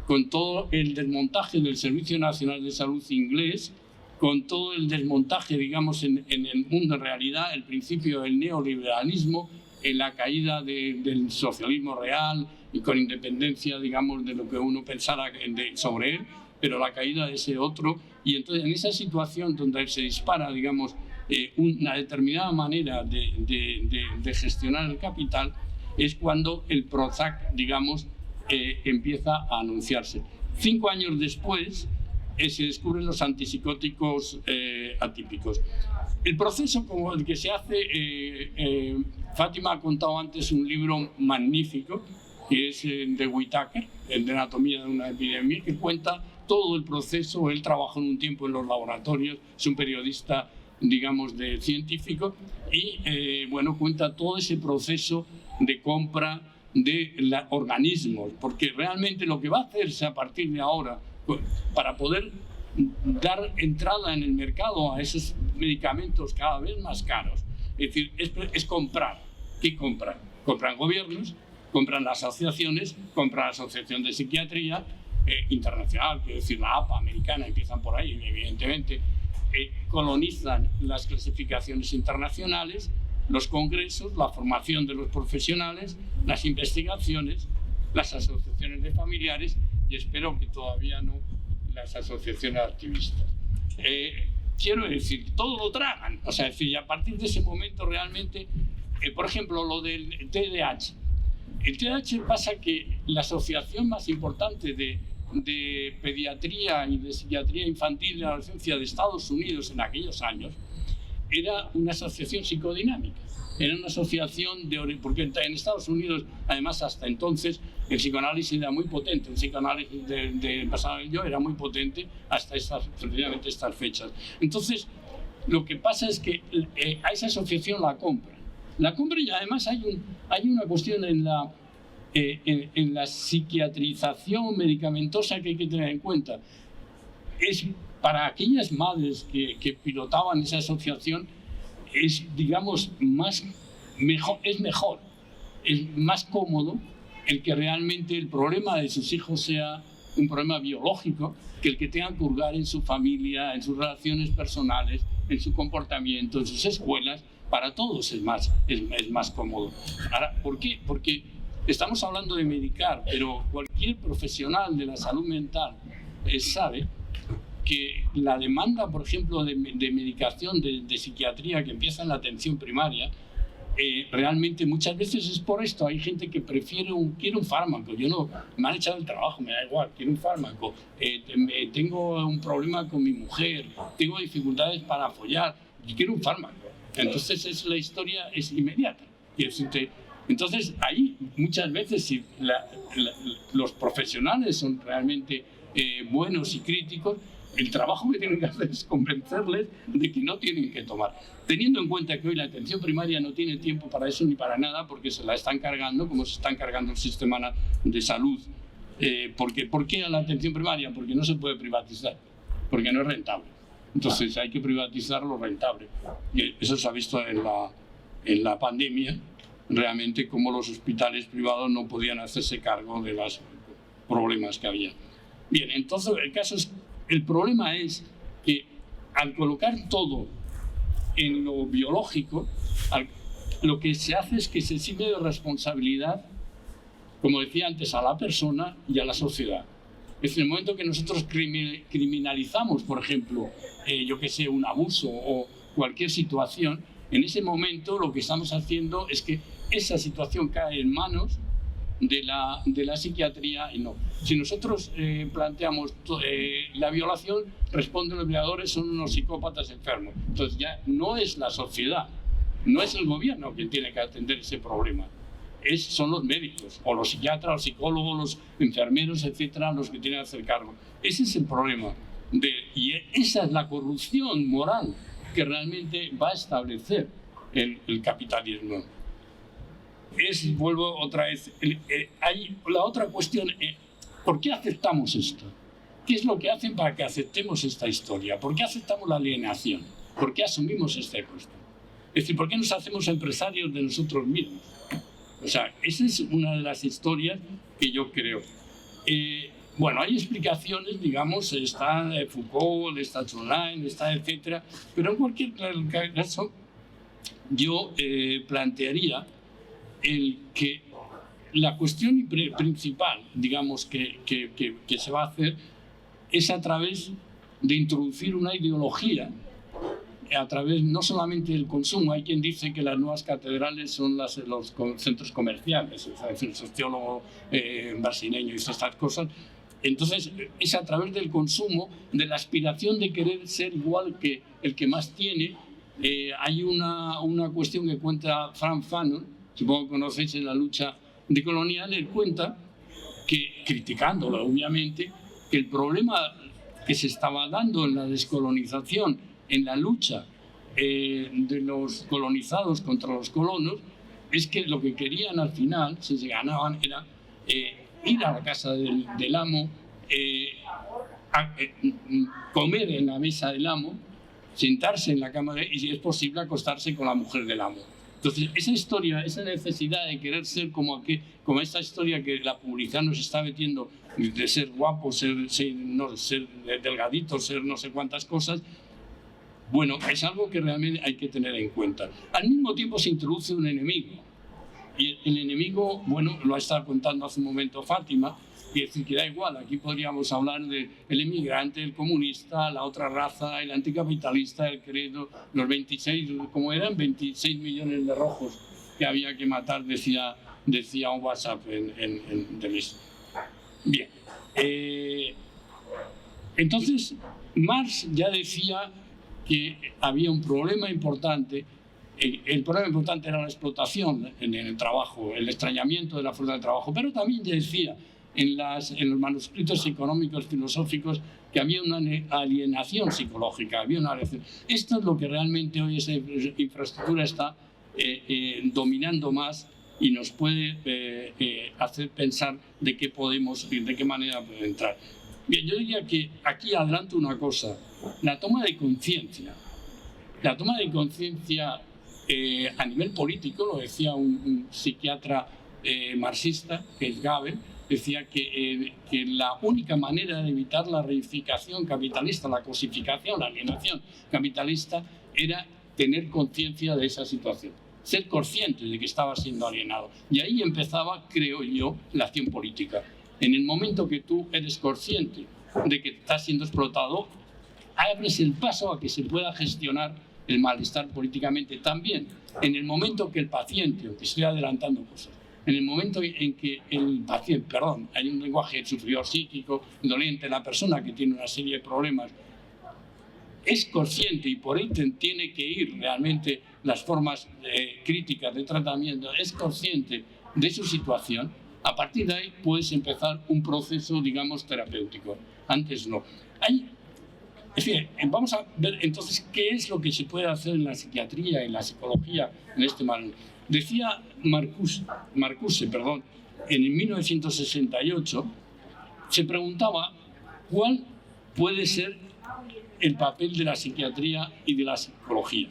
Speaker 3: con todo el desmontaje del Servicio Nacional de Salud inglés, con todo el desmontaje, digamos, en el mundo en realidad, el principio del neoliberalismo, en la caída del socialismo real y con independencia, digamos, de lo que uno pensara sobre él, pero la caída de ese otro. Y entonces en esa situación donde se dispara, digamos, una determinada manera de gestionar el capital, es cuando el Prozac, digamos, empieza a anunciarse. 5 años después se descubren los antipsicóticos atípicos. El proceso como el que se hace, Fátima ha contado antes un libro magnífico, que es de Whitaker, el de Anatomía de una epidemia, que cuenta todo el proceso. Él trabajó en un tiempo en los laboratorios, es un periodista, digamos, científico, y bueno, cuenta todo ese proceso de compra de organismos, porque realmente lo que va a hacerse a partir de ahora para poder dar entrada en el mercado a esos medicamentos cada vez más caros, es decir, es comprar. ¿Qué compran? Compran gobiernos, compran las asociaciones, compran la Asociación de Psiquiatría Internacional, quiero decir, la APA americana, empiezan por ahí, evidentemente, colonizan las clasificaciones internacionales, los congresos, la formación de los profesionales, las investigaciones, las asociaciones de familiares y espero que todavía no las asociaciones activistas. Quiero decir, todo lo tragan. O sea, es decir, a partir de ese momento realmente, por ejemplo, lo del TDAH. El TDAH pasa que la asociación más importante de pediatría y de psiquiatría infantil y adolescencia de Estados Unidos en aquellos años era una asociación psicodinámica. Era una asociación porque en Estados Unidos, además, hasta entonces, el psicoanálisis era muy potente. El psicoanálisis del pasado yo era muy potente hasta precisamente estas fechas. Entonces, lo que pasa es que a esa asociación la compra. Y además hay una cuestión en la psiquiatrización medicamentosa que hay que tener en cuenta. Es para aquellas madres que pilotaban esa asociación, es, digamos, es mejor, es más cómodo el que realmente el problema de sus hijos sea un problema biológico, que el que tengan que hurgar en su familia, en sus relaciones personales, en su comportamiento, en sus escuelas. Para todos es más cómodo. Ahora, ¿por qué? Porque estamos hablando de medicar, pero cualquier profesional de la salud mental sabe que la demanda, por ejemplo, de medicación, de psiquiatría que empieza en la atención primaria, realmente muchas veces es por esto. Hay gente que quiere un fármaco. Yo no, me han echado el trabajo, me da igual, quiero un fármaco. Tengo un problema con mi mujer, tengo dificultades para follar, y quiero un fármaco. Entonces la historia es inmediata. Entonces ahí muchas veces si los profesionales son realmente buenos y críticos, el trabajo que tienen que hacer es convencerles de que no tienen que tomar. Teniendo en cuenta que hoy la atención primaria no tiene tiempo para eso ni para nada, porque se la están cargando, como se están cargando el sistema de salud. ¿Por qué a la atención primaria? Porque no se puede privatizar, porque no es rentable. Entonces hay que privatizar lo rentable. Y eso se ha visto en la pandemia, realmente cómo los hospitales privados no podían hacerse cargo de los problemas que había. Bien, entonces el problema es que al colocar todo en lo biológico, lo que se hace es que se exime de responsabilidad, como decía antes, a la persona y a la sociedad. Es en el momento que nosotros criminalizamos, por ejemplo, yo que sé, un abuso o cualquier situación, en ese momento lo que estamos haciendo es que esa situación cae en manos de la psiquiatría y no. Si nosotros planteamos la violación, responden los violadores, son unos psicópatas enfermos. Entonces ya no es la sociedad, no es el gobierno quien tiene que atender ese problema. Son los médicos, o los psiquiatras, los psicólogos, los enfermeros, etcétera, los que tienen que hacer cargo. Ese es el problema. Y esa es la corrupción moral que realmente va a establecer el capitalismo. Vuelvo otra vez, hay la otra cuestión, ¿por qué aceptamos esto? ¿Qué es lo que hacen para que aceptemos esta historia? ¿Por qué aceptamos la alienación? ¿Por qué asumimos esta cuestión? Es decir, ¿por qué nos hacemos empresarios de nosotros mismos? O sea, esa es una de las historias que yo creo. Bueno, hay explicaciones, digamos, está Foucault, está Schoenlein, está etcétera, pero en cualquier caso yo plantearía que la cuestión principal, digamos, que se va a hacer es a través de introducir una ideología a través no solamente del consumo. Hay quien dice que las nuevas catedrales son los centros comerciales, el sociólogo brasileño dice estas cosas. Entonces es a través del consumo, de la aspiración de querer ser igual que el que más tiene. Hay una cuestión que cuenta Frank Fanon, supongo que conocéis, en la lucha decolonial. Él cuenta que, criticándolo obviamente, que el problema que se estaba dando en la descolonización, en la lucha de los colonizados contra los colonos, es que lo que querían al final, si se ganaban, era ir a la casa del amo, comer en la mesa del amo, sentarse en la cama y, si es posible, acostarse con la mujer del amo. Entonces, esa historia, esa necesidad de querer ser como esta historia que la publicidad nos está metiendo, de ser guapo, ser delgadito, ser no sé cuántas cosas, bueno, es algo que realmente hay que tener en cuenta. Al mismo tiempo se introduce un enemigo. Y el enemigo, bueno, lo ha estado contando hace un momento Fátima, y es decir, que da igual, aquí podríamos hablar del inmigrante, el comunista, la otra raza, el anticapitalista, el credo, los 26, ¿cómo eran? 26 millones de rojos que había que matar, decía un WhatsApp de mis. Bien. Entonces, Marx ya decía que había un problema importante. El problema importante era la explotación en el trabajo, el extrañamiento de la fuerza de trabajo, pero también ya decía en los manuscritos económicos filosóficos que había una alienación psicológica, había una alienación. Esto es lo que realmente hoy esa infraestructura está dominando más y nos puede hacer pensar de qué manera puede entrar. Bien, yo diría que aquí adelanto una cosa, la toma de conciencia. La toma de conciencia a nivel político, lo decía un psiquiatra marxista, que es Gabel, decía que la única manera de evitar la reificación capitalista, la cosificación, la alienación capitalista, era tener conciencia de esa situación, ser consciente de que estaba siendo alienado. Y ahí empezaba, creo yo, la acción política. En el momento que tú eres consciente de que estás siendo explotado, abres el paso a que se pueda gestionar el malestar políticamente. También, en el momento que el paciente, aunque estoy adelantando cosas, en el momento en que el paciente, perdón, hay un lenguaje superior psíquico, doliente, la persona que tiene una serie de problemas, es consciente y por ahí tiene que ir realmente las formas críticas de tratamiento, es consciente de su situación, a partir de ahí puedes empezar un proceso, digamos, terapéutico. Antes no. Es decir, vamos a ver entonces qué es lo que se puede hacer en la psiquiatría, en la psicología, en este momento. Decía Marcuse, en 1968, se preguntaba cuál puede ser el papel de la psiquiatría y de la psicología.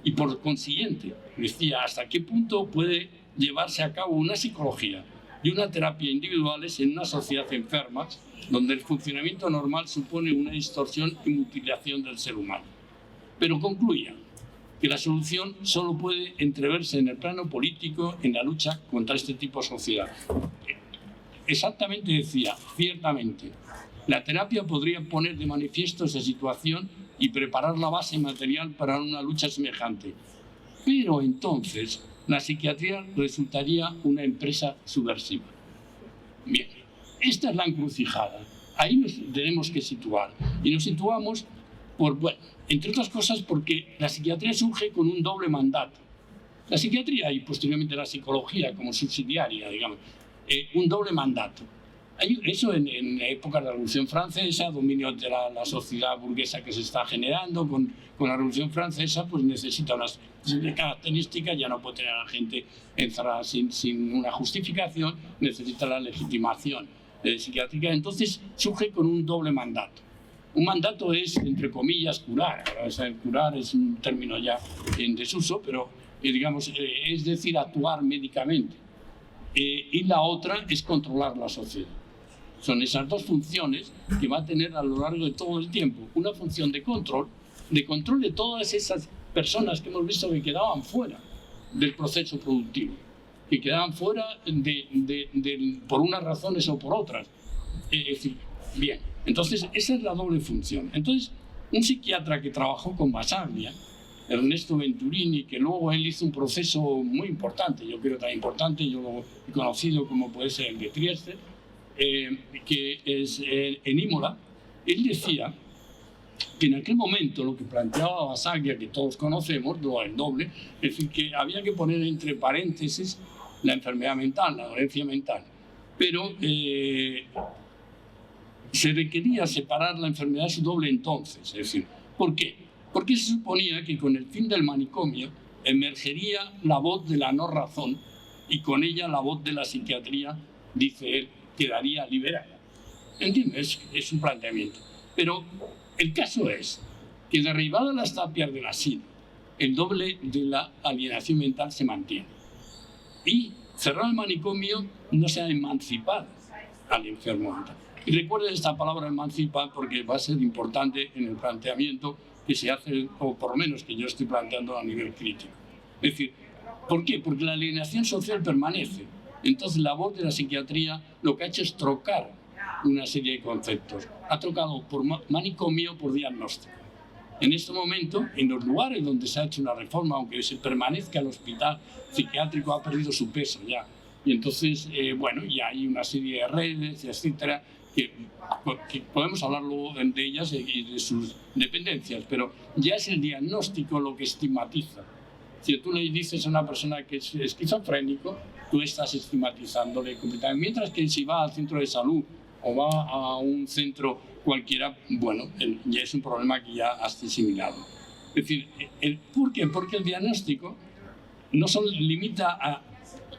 Speaker 3: Y por consiguiente, decía hasta qué punto puede llevarse a cabo una psicología y una terapia individuales en una sociedad enferma, donde el funcionamiento normal supone una distorsión y mutilación del ser humano. Pero concluía que la solución solo puede entreverse en el plano político, en la lucha contra este tipo de sociedad. Exactamente decía, ciertamente, la terapia podría poner de manifiesto esa situación y preparar la base material para una lucha semejante. Pero entonces la psiquiatría resultaría una empresa subversiva. Bien, esta es la encrucijada. Ahí nos tenemos que situar. Y nos situamos, bueno, entre otras cosas, porque la psiquiatría surge con un doble mandato. La psiquiatría y posteriormente la psicología como subsidiaria, digamos, un doble mandato. Eso en la época de la Revolución Francesa, dominio de la sociedad burguesa que se está generando con la Revolución Francesa, pues necesita unas características, ya no puede tener a la gente encerrada sin una justificación, necesita la legitimación psiquiátrica. Entonces surge con un doble mandato. Un mandato es, entre comillas, curar. Curar es un término ya en desuso, pero digamos, es decir, actuar médicamente. Y la otra es controlar la sociedad. Son esas dos funciones que va a tener a lo largo de todo el tiempo. Una función de control de todas esas personas que hemos visto que quedaban fuera del proceso productivo, que quedaban fuera por unas razones o por otras. Es decir, bien, entonces esa es la doble función. Entonces, un psiquiatra que trabajó con Basaglia, Ernesto Venturini, que luego él hizo un proceso muy importante, yo creo tan importante, yo lo he conocido como puede ser el de Trieste, que es en Imola. Él decía que en aquel momento lo que planteaba Basaglia, que todos conocemos, el doble, es decir, que había que poner entre paréntesis la enfermedad mental, la dolencia mental, pero se requería separar la enfermedad de su doble entonces. Es decir, ¿por qué? Porque se suponía que con el fin del manicomio emergería la voz de la no razón y con ella la voz de la psiquiatría, dice él, quedaría liberada. ¿Entiendes? Es un planteamiento. Pero el caso es que derribadas las tapias del asilo, el doble de la alienación mental se mantiene. Y cerrado el manicomio no se ha emancipado al enfermo mental. Y recuerden esta palabra emancipar porque va a ser importante en el planteamiento que se hace, o por lo menos que yo estoy planteando a nivel crítico. Es decir, ¿por qué? Porque la alienación social permanece. Entonces la voz de la psiquiatría lo que ha hecho es trocar una serie de conceptos. Ha trocado por manicomio por diagnóstico. En este momento, en los lugares donde se ha hecho una reforma, aunque se permanezca el hospital psiquiátrico, ha perdido su peso ya. Y entonces, bueno, ya hay una serie de redes, etcétera, que podemos hablar luego de ellas y de sus dependencias, pero ya es el diagnóstico lo que estigmatiza. Si tú le dices a una persona que es esquizofrénico, tú estás estigmatizándole completamente. Mientras que si va al centro de salud o va a un centro cualquiera, bueno, ya es un problema que ya has asimilado. Es decir, ¿por qué? Porque el diagnóstico no solo limita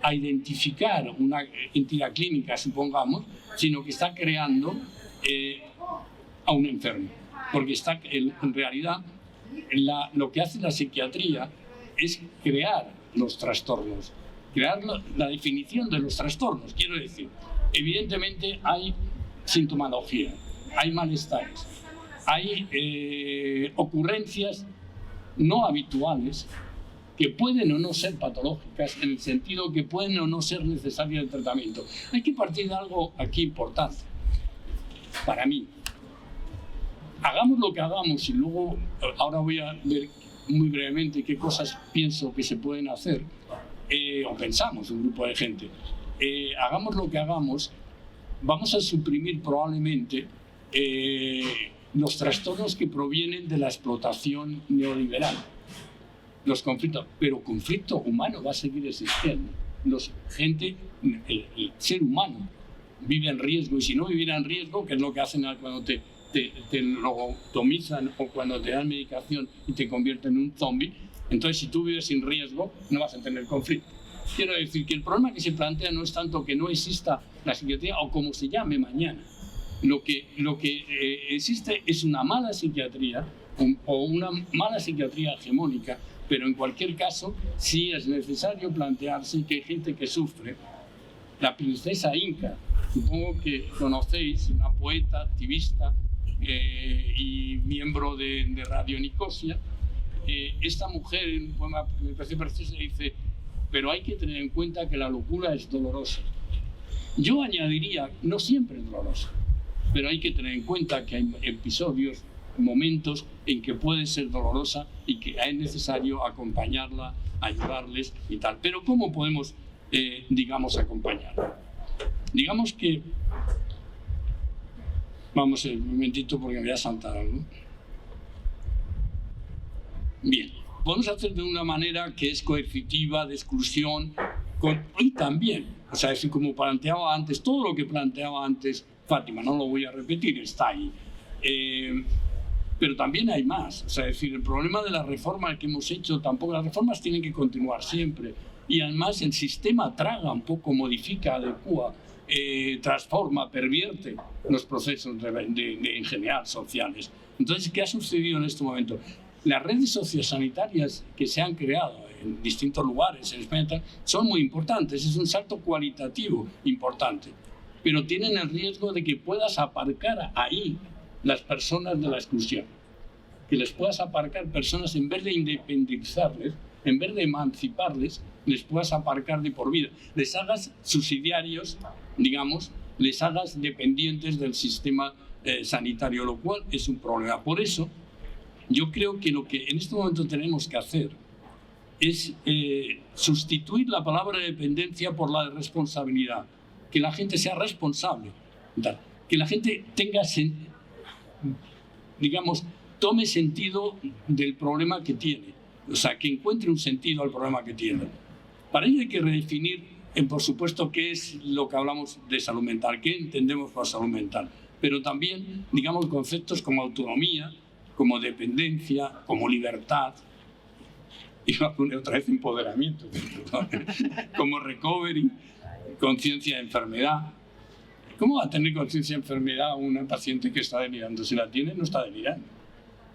Speaker 3: a identificar una entidad clínica, supongamos, sino que está creando a un enfermo. Porque en realidad lo que hace la psiquiatría es crear los trastornos, crear la definición de los trastornos. Quiero decir, evidentemente hay sintomología, hay malestares, hay ocurrencias no habituales que pueden o no ser patológicas, en el sentido que pueden o no ser necesarias el tratamiento. Hay que partir de algo aquí importante, para mí. Hagamos lo que hagamos y luego, ahora voy a ver muy brevemente qué cosas pienso que se pueden hacer, o pensamos un grupo de gente. Hagamos lo que hagamos, vamos a suprimir probablemente los trastornos que provienen de la explotación neoliberal. Los conflictos, pero conflicto humano va a seguir existiendo. El ser humano vive en riesgo, y si no viviera en riesgo, que es lo que hacen cuando te lobotomizan o cuando te dan medicación y te convierten en un zombie, entonces si tú vives sin riesgo no vas a tener conflicto. Quiero decir que el problema que se plantea no es tanto que no exista la psiquiatría o como se llame mañana. Lo que existe es una mala psiquiatría o una mala psiquiatría hegemónica, pero en cualquier caso sí es necesario plantearse que hay gente que sufre. La princesa Inca, supongo que conocéis, una poeta, activista y miembro de Radio Nicosia. Esta mujer, en un poema que me parece precioso, dice: pero hay que tener en cuenta que la locura es dolorosa. Yo añadiría, no siempre es dolorosa, pero hay que tener en cuenta que hay episodios momentos en que puede ser dolorosa y que es necesario acompañarla, ayudarles y tal. Pero ¿cómo podemos, digamos, acompañarla? Digamos que... Vamos un momentito porque me voy a saltar algo. Bien, podemos hacer de una manera que es coercitiva, de exclusión, y también, o sea, es como planteaba antes, todo lo que planteaba antes Fátima, no lo voy a repetir, está ahí. Pero también hay más, o sea, es decir, el problema de la reforma que hemos hecho, tampoco las reformas tienen que continuar siempre, y además el sistema traga un poco, modifica, adecua, transforma, pervierte los procesos en general sociales. Entonces, ¿qué ha sucedido en este momento? Las redes sociosanitarias que se han creado en distintos lugares en España son muy importantes, es un salto cualitativo importante, pero tienen el riesgo de que puedas aparcar ahí las personas de la exclusión, que les puedas aparcar personas en vez de independizarles, en vez de emanciparles, les puedas aparcar de por vida, les hagas subsidiarios, digamos, les hagas dependientes del sistema sanitario, lo cual es un problema. Por eso, yo creo que lo que en este momento tenemos que hacer es sustituir la palabra dependencia por la de responsabilidad, que la gente sea responsable, que la gente tenga, digamos, tome sentido del problema que tiene, o sea, que encuentre un sentido al problema que tiene. Para ello hay que redefinir, por supuesto, qué es lo que hablamos de salud mental, qué entendemos por salud mental, pero también, digamos, conceptos como autonomía, como dependencia, como libertad, iba a poner otra vez empoderamiento, como recovery, conciencia de enfermedad. ¿Cómo va a tener conciencia de enfermedad una paciente que está delirando? Si la tiene, no está delirando.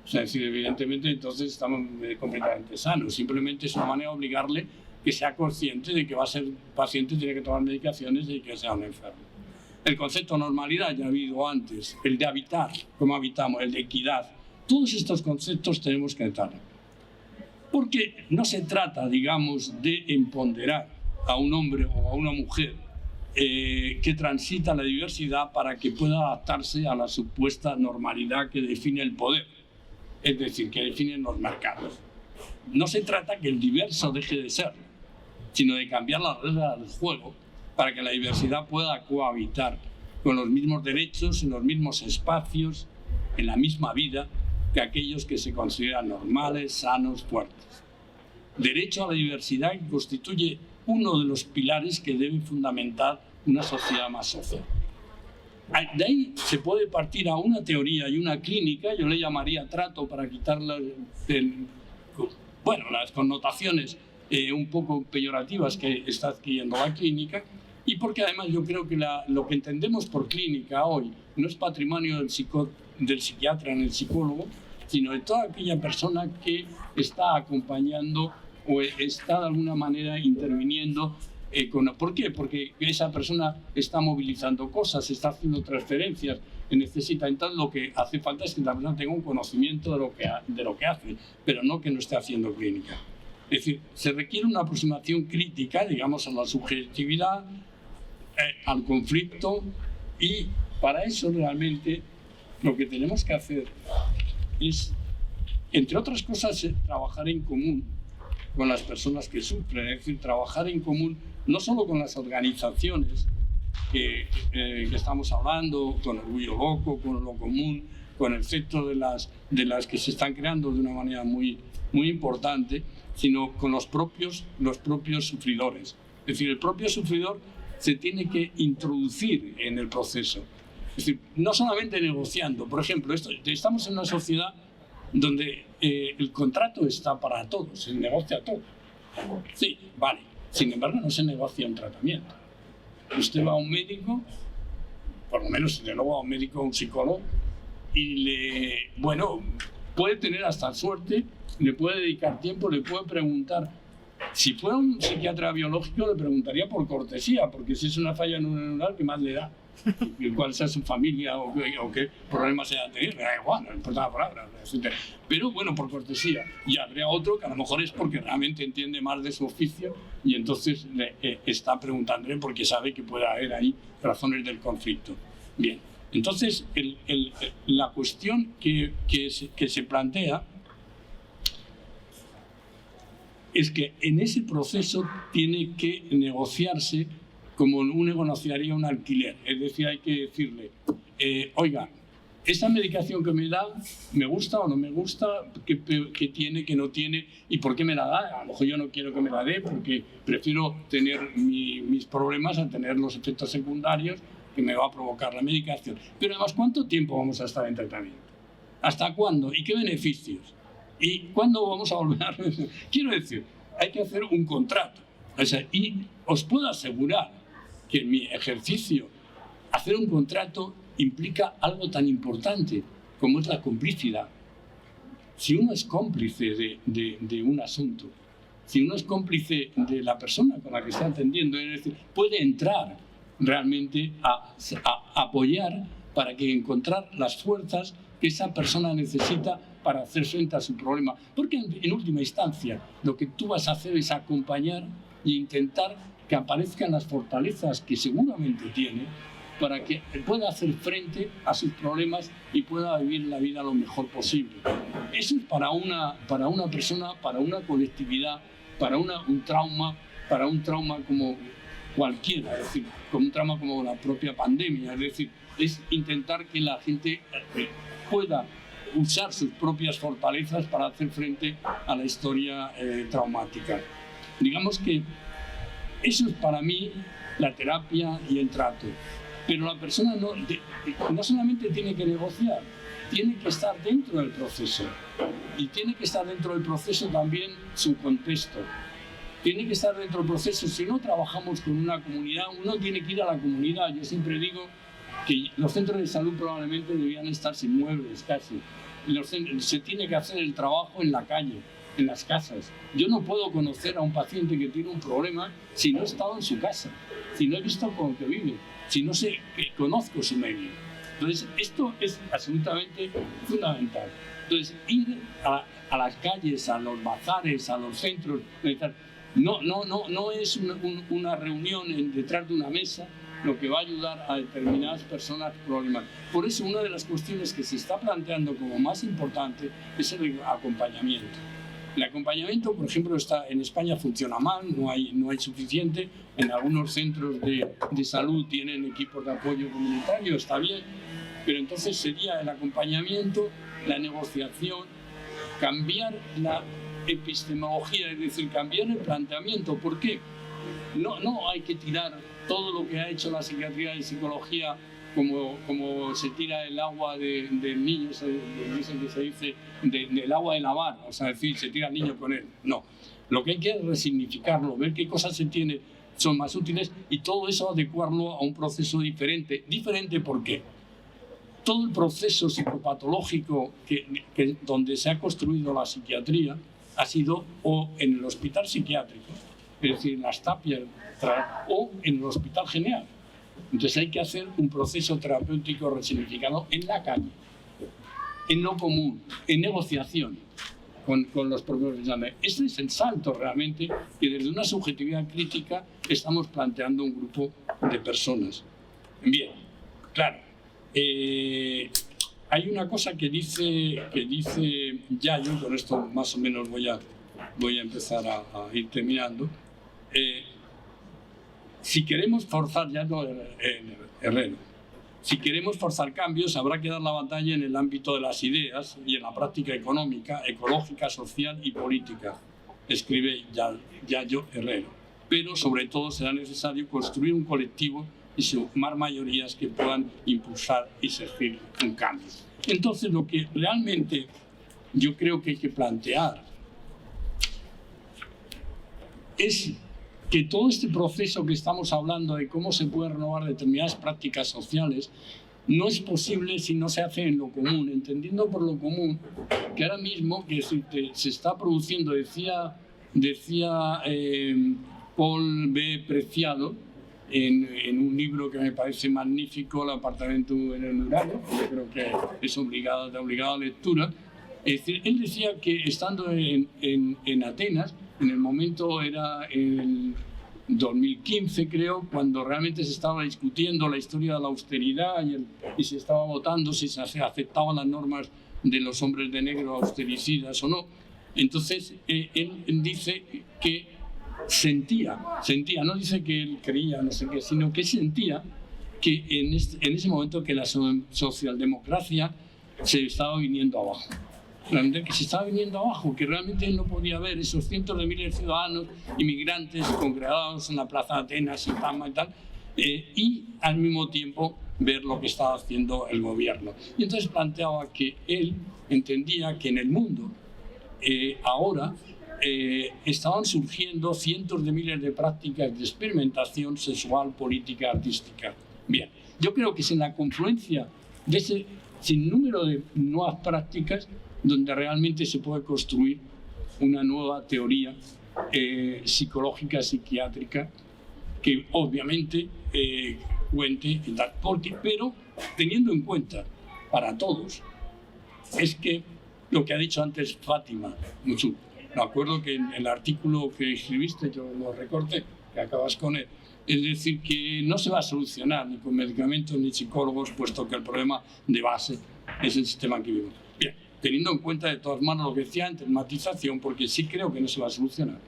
Speaker 3: O sea, es decir, evidentemente, entonces estamos completamente sanos. Simplemente es una manera de obligarle que sea consciente de que va a ser paciente, tiene que tomar medicaciones y que sea un enfermo. El concepto de normalidad ya ha habido antes, el de habitar, cómo habitamos, el de equidad. Todos estos conceptos tenemos que entrar. Porque no se trata, digamos, de empoderar a un hombre o a una mujer que transita la diversidad para que pueda adaptarse a la supuesta normalidad que define el poder, es decir, que definen los mercados. No se trata que el diverso deje de ser, sino de cambiar las reglas del juego para que la diversidad pueda cohabitar con los mismos derechos, en los mismos espacios, en la misma vida, que aquellos que se consideran normales, sanos, fuertes. Derecho a la diversidad que constituye uno de los pilares que debe fundamentar una sociedad más social. De ahí se puede partir a una teoría y una clínica, yo le llamaría trato para quitar las connotaciones un poco peyorativas que está adquiriendo la clínica, y porque además yo creo que lo que entendemos por clínica hoy no es patrimonio del psiquiatra ni del psicólogo, sino de toda aquella persona que está acompañando o está de alguna manera interviniendo. ¿Por qué? Porque esa persona está movilizando cosas, está haciendo transferencias, necesita. Entonces lo que hace falta es que la persona tenga un conocimiento de lo que hace, pero no que no esté haciendo clínica. Es decir, se requiere una aproximación crítica, digamos, a la subjetividad, al conflicto, y para eso realmente lo que tenemos que hacer es, entre otras cosas, trabajar en común con las personas que sufren, es decir, trabajar en común no solo con las organizaciones que estamos hablando, con Orgullo Loco, con Lo Común, con el efecto de las que se están creando de una manera muy, muy importante, sino con los propios sufridores. Es decir, el propio sufridor se tiene que introducir en el proceso. Es decir, no solamente negociando. Por ejemplo, estamos en una sociedad donde el contrato está para todos, se negocia todo. Sí, vale. Sin embargo, no se negocia un tratamiento. Usted va a un médico, por lo menos de luego a un médico o un psicólogo, y puede tener hasta suerte, le puede dedicar tiempo, le puede preguntar. Si fuera un psiquiatra biológico, le preguntaría por cortesía, porque si es una falla neuronal, ¿qué más le da? Cuál sea su familia o qué problemas se haya tenido, da igual, no importa la palabra. Pero bueno, por cortesía. Y habría otro que a lo mejor es porque realmente entiende más de su oficio y entonces le está preguntándole porque sabe que puede haber ahí razones del conflicto. Bien, Entonces, la cuestión que se plantea es que en ese proceso tiene que negociarse como uno negociaría un alquiler. Es decir, hay que decirle, oiga, esta medicación que me da, ¿me gusta o no me gusta? ¿Qué tiene, qué no tiene? ¿Y por qué me la da? A lo mejor yo no quiero que me la dé porque prefiero tener mis problemas a tener los efectos secundarios que me va a provocar la medicación. Pero además, ¿cuánto tiempo vamos a estar en tratamiento? ¿Hasta cuándo? ¿Y qué beneficios? ¿Y cuándo vamos a volver a...? Quiero decir, hay que hacer un contrato. O sea, y os puedo asegurar que en mi ejercicio hacer un contrato implica algo tan importante como es la complicidad. Si uno es cómplice de un asunto, si uno es cómplice de la persona con la que está atendiendo, es decir, puede entrar realmente a apoyar para que encontrar las fuerzas que esa persona necesita para hacer frente a su problema. Porque en última instancia lo que tú vas a hacer es acompañar e intentar que aparezcan las fortalezas que seguramente tiene para que pueda hacer frente a sus problemas y pueda vivir la vida lo mejor posible. Eso es para una persona, para una colectividad, para un trauma como cualquiera, es decir, como un trauma como la propia pandemia, es decir, es intentar que la gente pueda usar sus propias fortalezas para hacer frente a la historia traumática. Digamos que eso es para mí la terapia y el trato. Pero la persona no solamente tiene que negociar, tiene que estar dentro del proceso. Y tiene que estar dentro del proceso también su contexto. Tiene que estar dentro del proceso. Si no trabajamos con una comunidad, uno tiene que ir a la comunidad. Yo siempre digo que los centros de salud probablemente deberían estar sin muebles casi. Se tiene que hacer el trabajo en la calle, en las casas. Yo no puedo conocer a un paciente que tiene un problema si no he estado en su casa, si no he visto con lo que vive, si no sé que conozco su medio. Entonces, esto es absolutamente fundamental. Entonces, ir a las calles, a los bazares, a los centros, no es una reunión detrás de una mesa lo que va a ayudar a determinadas personas problemas. Por eso, una de las cuestiones que se está planteando como más importante es el acompañamiento. El acompañamiento, por ejemplo, en España funciona mal, no hay suficiente. En algunos centros de salud tienen equipos de apoyo comunitario, está bien, pero entonces sería el acompañamiento, la negociación, cambiar la epistemología, es decir, cambiar el planteamiento. ¿Por qué? No hay que tirar todo lo que ha hecho la psiquiatría y psicología como se tira el agua del niño, dicen que se dice del agua de lavar, o sea, es decir, se tira el niño con él. No, lo que hay que es resignificarlo, ver qué cosas son más útiles y todo eso adecuarlo a un proceso diferente. ¿Diferente por qué? Todo el proceso psicopatológico donde se ha construido la psiquiatría ha sido o en el hospital psiquiátrico, es decir, en las tapias, o en el hospital general. Entonces hay que hacer un proceso terapéutico resignificado en la calle, en lo común, en negociación con los propios profesionales. Este es el salto realmente que desde una subjetividad crítica estamos planteando un grupo de personas. Bien, claro. Hay una cosa que dice Yayo, con esto más o menos voy a empezar a ir terminando. Si queremos forzar, ya no Herrero, si queremos forzar cambios, habrá que dar la batalla en el ámbito de las ideas y en la práctica económica, ecológica, social y política, escribe Yayo Herrero. Pero sobre todo será necesario construir un colectivo y sumar mayorías que puedan impulsar y exigir un cambio. Entonces, lo que realmente yo creo que hay que plantear es que todo este proceso que estamos hablando de cómo se pueden renovar determinadas prácticas sociales no es posible si no se hace en lo común, entendiendo por lo común que ahora mismo que se está produciendo, decía Paul B. Preciado en un libro que me parece magnífico, El apartamento en el Murano, yo creo que es de obligada lectura. Es decir, él decía que estando en Atenas, en el momento era 2015, creo, cuando realmente se estaba discutiendo la historia de la austeridad y se estaba votando si se aceptaban las normas de los hombres de negro austericidas o no. Entonces, él dice que sentía, no dice que él creía, no sé qué, sino que sentía que en ese momento que la socialdemocracia se estaba viniendo abajo. Realmente que se estaba viniendo abajo, que realmente él no podía ver esos cientos de miles de ciudadanos inmigrantes congregados en la Plaza de Atenas y tal, y al mismo tiempo ver lo que estaba haciendo el gobierno. Y entonces planteaba que él entendía que en el mundo ahora estaban surgiendo cientos de miles de prácticas de experimentación sexual, política, artística. Bien, yo creo que es en la confluencia de ese sinnúmero de nuevas prácticas donde realmente se puede construir una nueva teoría psicológica, psiquiátrica, que obviamente cuente, pero teniendo en cuenta para todos, es que lo que ha dicho antes Fátima, mucho, me acuerdo que en el artículo que escribiste, yo lo recorté, que acabas con él, es decir, que no se va a solucionar ni con medicamentos ni psicólogos, puesto que el problema de base es el sistema que vivimos. Bien, teniendo en cuenta de todas maneras lo que decía antes, matización, porque sí creo que no se va a solucionar,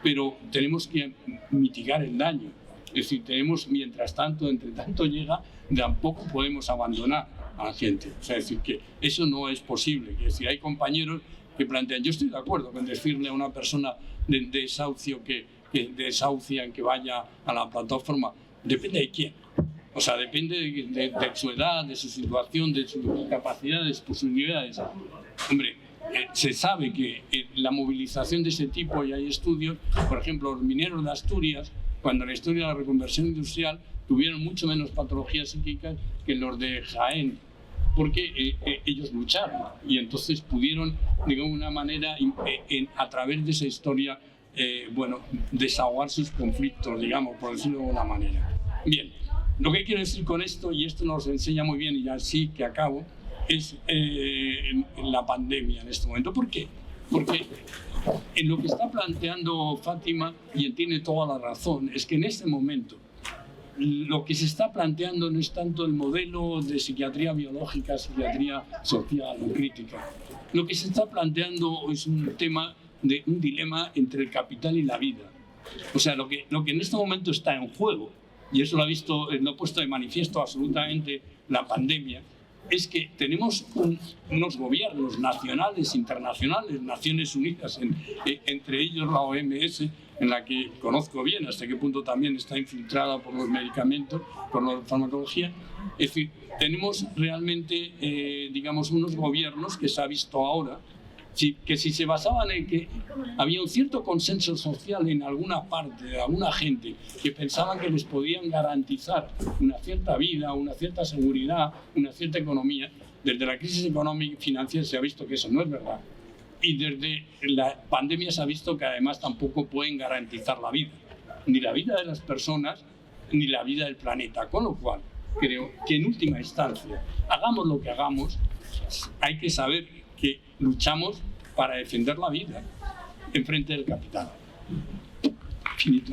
Speaker 3: pero tenemos que mitigar el daño. Es decir, tenemos, mientras tanto, entre tanto llega, tampoco podemos abandonar a la gente. O sea, es decir, que eso no es posible. Es decir, hay compañeros que plantean, yo estoy de acuerdo con decirle a una persona de desahucio que desahucian, que vaya a la plataforma, depende de quién. O sea, depende de su edad, de su situación, de sus capacidades, sus posibilidades. Hombre, se sabe que la movilización de ese tipo, y hay estudios, por ejemplo, los mineros de Asturias, cuando en la historia de la reconversión industrial, tuvieron mucho menos patologías psíquicas que los de Jaén, porque ellos lucharon y entonces pudieron, de alguna manera, a través de esa historia, desahogar sus conflictos, digamos, por decirlo de alguna manera. Bien, lo que quiero decir con esto, y esto nos enseña muy bien, y ya sí que acabo, es la pandemia en este momento. ¿Por qué? Porque en lo que está planteando Fátima, y tiene toda la razón, es que en este momento lo que se está planteando no es tanto el modelo de psiquiatría biológica, psiquiatría social o crítica. Lo que se está planteando es un dilema entre el capital y la vida. O sea, lo que en este momento está en juego, y eso lo ha puesto de manifiesto absolutamente la pandemia, es que tenemos unos gobiernos nacionales, internacionales, Naciones Unidas, entre ellos la OMS, en la que conozco bien hasta qué punto también está infiltrada por los medicamentos, por la farmacología. Es decir, tenemos realmente, digamos, unos gobiernos que se ha visto ahora, que si se basaban en que había un cierto consenso social en alguna parte de alguna gente que pensaban que les podían garantizar una cierta vida, una cierta seguridad, una cierta economía, desde la crisis económica y financiera se ha visto que eso no es verdad. Y desde la pandemia se ha visto que además tampoco pueden garantizar la vida, ni la vida de las personas, ni la vida del planeta. Con lo cual, creo que en última instancia, hagamos lo que hagamos, hay que saber que luchamos para defender la vida en frente del capital. Finito.